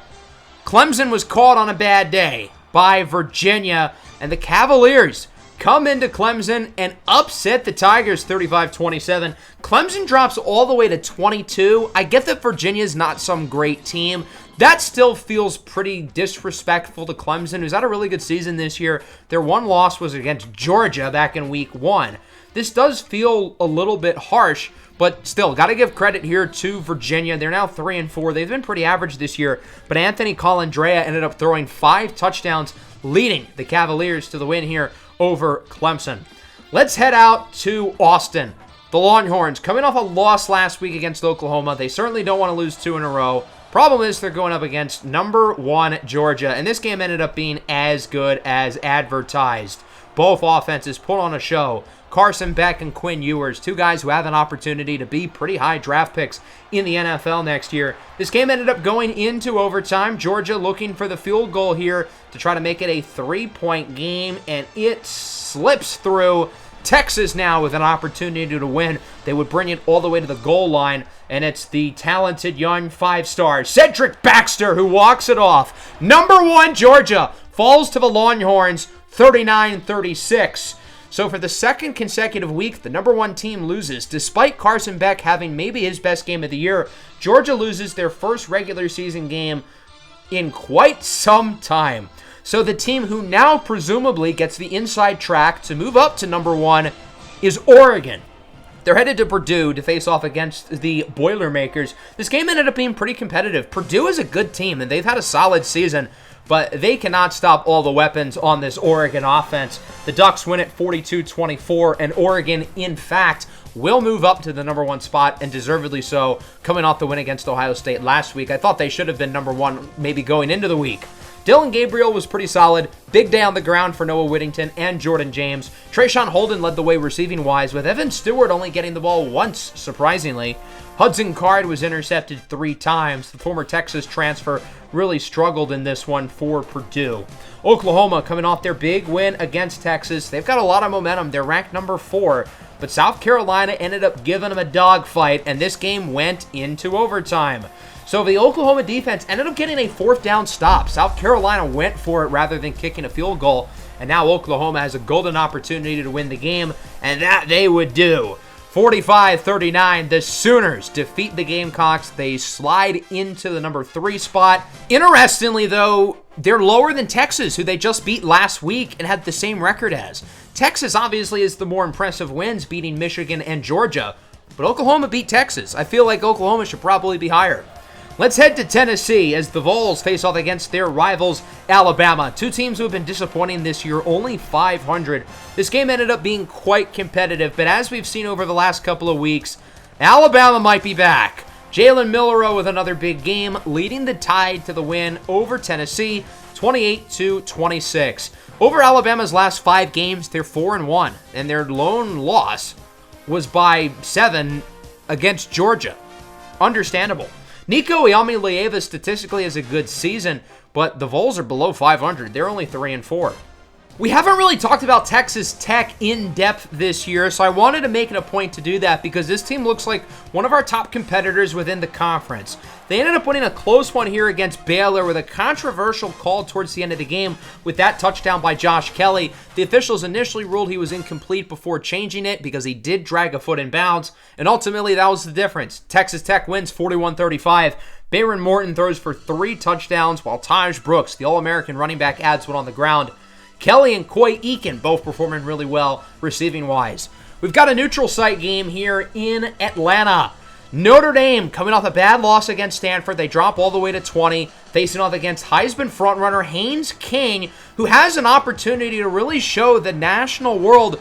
Clemson was caught on a bad day by Virginia, and the Cavaliers come into Clemson and upset the Tigers 35-27. Clemson drops all the way to 22. I get that Virginia's not some great team. That still feels pretty disrespectful to Clemson, who's had a really good season this year. Their one loss was against Georgia back in Week 1. This does feel a little bit harsh, but still, got to give credit here to Virginia. They're now 3-4. They've been pretty average this year, but Anthony Colandrea ended up throwing 5 touchdowns, leading the Cavaliers to the win here over Clemson. Let's head out to Austin. The Longhorns, coming off a loss last week against Oklahoma. They certainly don't want to lose 2 in a row. Problem is they're going up against number 1 Georgia, and this game ended up being as good as advertised. Both offenses put on a show. Carson Beck and Quinn Ewers, 2 guys who have an opportunity to be pretty high draft picks in the NFL next year. This game ended up going into overtime. Georgia looking for the field goal here to try to make it a 3-point game, and it slips through. Texas now with an opportunity to win. They would bring it all the way to the goal line, and it's the talented young 5-star Cedric Baxter who walks it off. Number 1, Georgia falls to the Longhorns 39-36. So for the second consecutive week, the number 1 team loses. Despite Carson Beck having maybe his best game of the year, Georgia loses their first regular season game in quite some time. So the team who now presumably gets the inside track to move up to number 1 is Oregon. They're headed to Purdue to face off against the Boilermakers. This game ended up being pretty competitive. Purdue is a good team, and they've had a solid season, but they cannot stop all the weapons on this Oregon offense. The Ducks win it 42-24, and Oregon, in fact, will move up to the number 1 spot, and deservedly so, coming off the win against Ohio State last week. I thought they should have been number 1 maybe going into the week. Dylan Gabriel was pretty solid. Big day on the ground for Noah Whittington and Jordan James. Trayshawn Holden led the way receiving-wise, with Evan Stewart only getting the ball once, surprisingly. Hudson Card was intercepted 3 times. The former Texas transfer really struggled in this one for Purdue. Oklahoma coming off their big win against Texas. They've got a lot of momentum. They're ranked number 4, but South Carolina ended up giving them a dogfight, and this game went into overtime. So the Oklahoma defense ended up getting a 4th down stop. South Carolina went for it rather than kicking a field goal, and now Oklahoma has a golden opportunity to win the game, and that they would do. 45-39, the Sooners defeat the Gamecocks. They slide into the number 3 spot. Interestingly, though, they're lower than Texas, who they just beat last week and had the same record as. Texas obviously is the more impressive wins, beating Michigan and Georgia, but Oklahoma beat Texas. I feel like Oklahoma should probably be higher. Let's head to Tennessee as the Vols face off against their rivals, Alabama. 2 teams who have been disappointing this year, only 500. This game ended up being quite competitive, but as we've seen over the last couple of weeks, Alabama might be back. Jalen Milroe with another big game, leading the Tide to the win over Tennessee, 28-26. Over Alabama's last 5 games, they're 4-1, and their lone loss was by 7 against Georgia. Understandable. Nico Iamaleava statistically has a good season, but the Vols are below 500. They're only 3-4. We haven't really talked about Texas Tech in depth this year, so I wanted to make it a point to do that because this team looks like one of our top competitors within the conference. They ended up winning a close one here against Baylor with a controversial call towards the end of the game with that touchdown by Josh Kelly. The officials initially ruled he was incomplete before changing it because he did drag a foot in bounds, and ultimately that was the difference. Texas Tech wins 41-35. Bayron Morton throws for 3 touchdowns while Taj Brooks, the All-American running back, adds one on the ground. Kelly and Coy Eakin both performing really well receiving-wise. We've got a neutral site game here in Atlanta. Notre Dame coming off a bad loss against Stanford. They drop all the way to 20, facing off against Heisman frontrunner Haynes King, who has an opportunity to really show the national world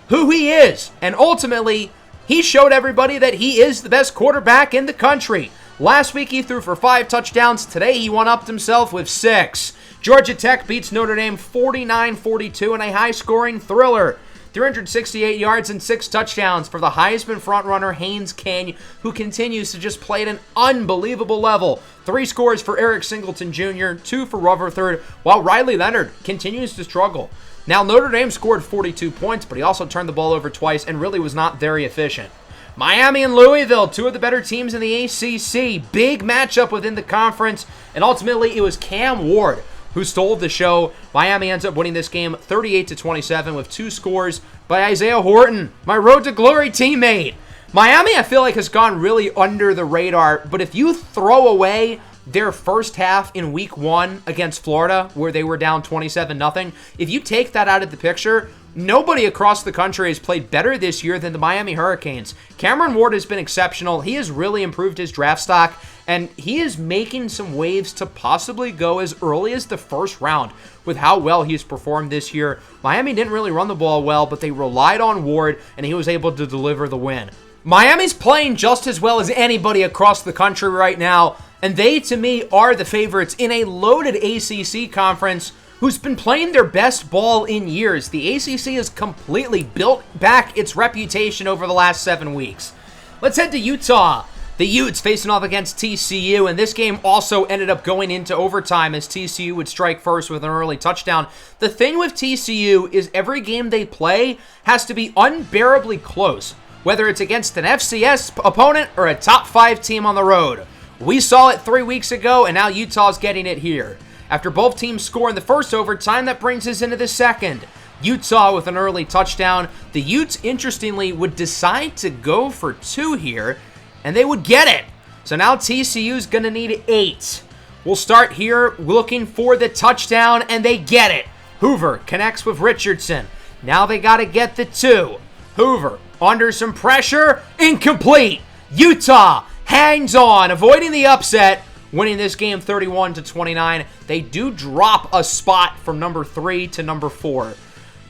who he is. And ultimately, he showed everybody that he is the best quarterback in the country. Last week he threw for 5 touchdowns. Today he one-upped himself with 6. Georgia Tech beats Notre Dame 49-42 in a high-scoring thriller. 368 yards and 6 touchdowns for the Heisman frontrunner Haynes King, who continues to just play at an unbelievable level. 3 scores for Eric Singleton Jr., 2 for Rutherford, while Riley Leonard continues to struggle. Now, Notre Dame scored 42 points, but he also turned the ball over twice and really was not very efficient. Miami and Louisville, 2 of the better teams in the ACC. Big matchup within the conference, and ultimately it was Cam Ward who stole the show. Miami ends up winning this game 38-27 with 2 scores by Isaiah Horton, my Road to Glory teammate. Miami, I feel like, has gone really under the radar, but if you throw away their first half in week 1 against Florida, where they were down 27-0, if you take that out of the picture, nobody across the country has played better this year than the Miami Hurricanes. Cameron Ward has been exceptional. He has really improved his draft stock, and he is making some waves to possibly go as early as the first round with how well he's performed this year. Miami didn't really run the ball well, but they relied on Ward, and he was able to deliver the win. Miami's playing just as well as anybody across the country right now, and they, to me, are the favorites in a loaded ACC conference who's been playing their best ball in years. The ACC has completely built back its reputation over the last 7 weeks. Let's head to Utah. The Utes facing off against TCU, and this game also ended up going into overtime as TCU would strike first with an early touchdown. The thing with TCU is every game they play has to be unbearably close, whether it's against an FCS opponent or a top 5 team on the road. We saw it 3 weeks ago, and now Utah's getting it here. After both teams score in the first overtime, that brings us into the second. Utah with an early touchdown. The Utes, interestingly, would decide to go for 2 here, and they would get it. So now TCU's going to need 8. We'll start here looking for the touchdown, and they get it. Hoover connects with Richardson. Now they got to get the 2. Hoover under some pressure. Incomplete. Utah hangs on, avoiding the upset, winning this game 31-29. They do drop a spot from number 3 to number 4.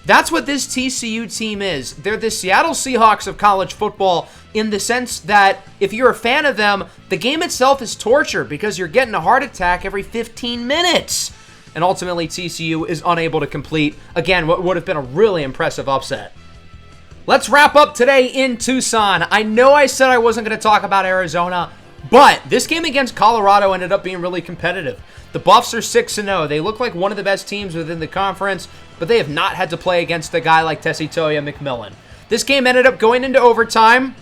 That's what this TCU team is. They're the Seattle Seahawks of college football in the sense that if you're a fan of them, the game itself is torture because you're getting a heart attack every 15 minutes. And ultimately, TCU is unable to complete, again, what would have been a really impressive upset. Let's wrap up today in Tucson. I know I said I wasn't going to talk about Arizona, but this game against Colorado ended up being really competitive. The Buffs are 6-0. They look like one of the best teams within the conference, but they have not had to play against a guy like Toya McMillan. This game ended up going into overtime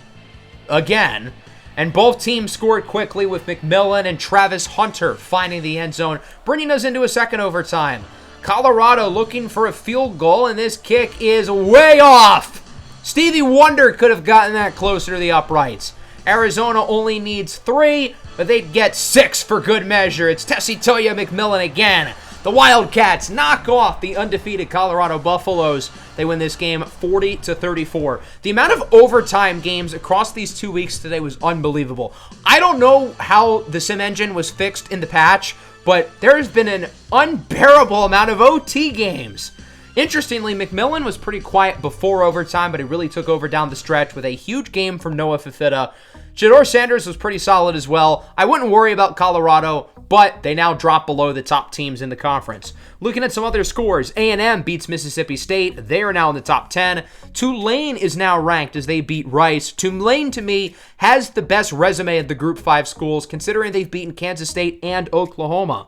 again, and both teams scored quickly with McMillan and Travis Hunter finding the end zone, bringing us into a second overtime. Colorado looking for a field goal, and this kick is way off. Stevie Wonder could have gotten that closer to the uprights. Arizona only needs 3, but they'd get 6 for good measure. It's Toya McMillan again. The Wildcats knock off the undefeated Colorado Buffaloes. They win this game 40-34. The amount of overtime games across these 2 weeks today was unbelievable. I don't know how the sim engine was fixed in the patch, but there's been an unbearable amount of OT games. Interestingly, McMillan was pretty quiet before overtime, but he really took over down the stretch with a huge game from Noah Fifita. Jador Sanders was pretty solid as well. I wouldn't worry about Colorado, but they now drop below the top teams in the conference. Looking at some other scores, A&M beats Mississippi State. They are now in the top 10. Tulane is now ranked as they beat Rice. Tulane, to me, has the best resume of the Group 5 schools, considering they've beaten Kansas State and Oklahoma.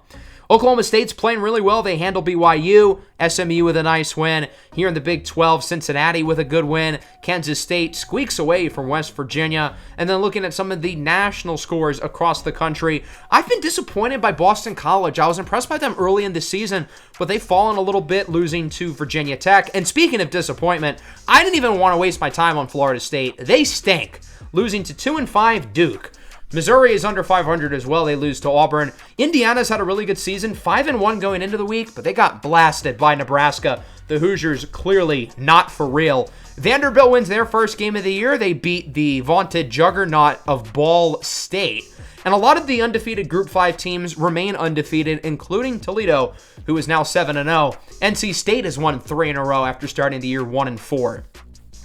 Oklahoma State's playing really well. They handle BYU. SMU with a nice win. Here in the Big 12, Cincinnati with a good win. Kansas State squeaks away from West Virginia. And then looking at some of the national scores across the country, I've been disappointed by Boston College. I was impressed by them early in the season, but they've fallen a little bit, losing to Virginia Tech. And speaking of disappointment, I didn't even want to waste my time on Florida State. They stink, losing to 2-5 Duke. Missouri is under 500 as well. They lose to Auburn. Indiana's had a really good season, 5-1 going into the week, but they got blasted by Nebraska. The Hoosiers clearly not for real. Vanderbilt wins their first game of the year. They beat the vaunted juggernaut of Ball State. And a lot of the undefeated Group 5 teams remain undefeated, including Toledo, who is now 7-0. NC State has won 3 in a row after starting the year 1-4.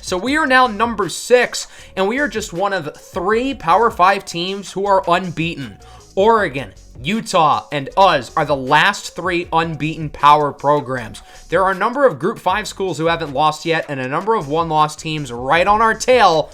So we are now number 6, and we are just one of 3 Power 5 teams who are unbeaten. Oregon, Utah, and us are the last 3 unbeaten power programs. There are a number of Group 5 schools who haven't lost yet, and a number of one-loss teams right on our tail,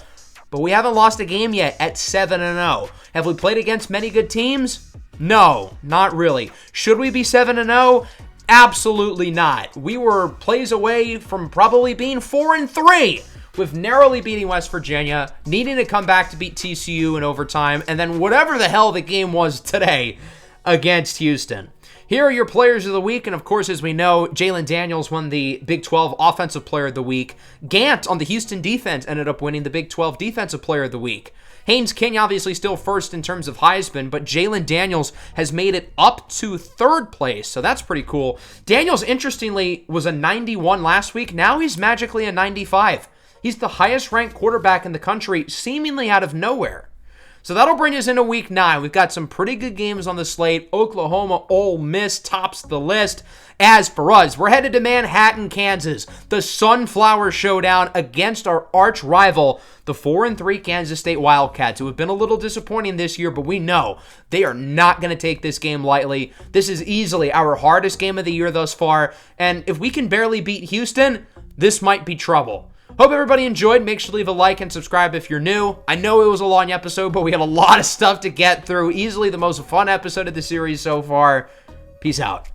but we haven't lost a game yet at 7-0. Have we played against many good teams? No, not really. Should we be 7-0? Absolutely not. We were plays away from probably being 4-3. With narrowly beating West Virginia, needing to come back to beat TCU in overtime, and then whatever the hell the game was today against Houston. Here are your players of the week, and of course, as we know, Jalen Daniels won the Big 12 Offensive Player of the Week. Gant on the Houston defense ended up winning the Big 12 Defensive Player of the Week. Haynes King obviously still first in terms of Heisman, but Jalen Daniels has made it up to 3rd place, so that's pretty cool. Daniels, interestingly, was a 91 last week. Now he's magically a 95. He's the highest-ranked quarterback in the country, seemingly out of nowhere. So that'll bring us into Week 9. We've got some pretty good games on the slate. Oklahoma, Ole Miss tops the list. As for us, we're headed to Manhattan, Kansas. The Sunflower Showdown against our arch rival, the 4-3 Kansas State Wildcats, who have been a little disappointing this year, but we know they are not going to take this game lightly. This is easily our hardest game of the year thus far, and if we can barely beat Houston, this might be trouble. Hope everybody enjoyed. Make sure to leave a like and subscribe if you're new. I know it was a long episode, but we had a lot of stuff to get through. Easily the most fun episode of the series so far. Peace out.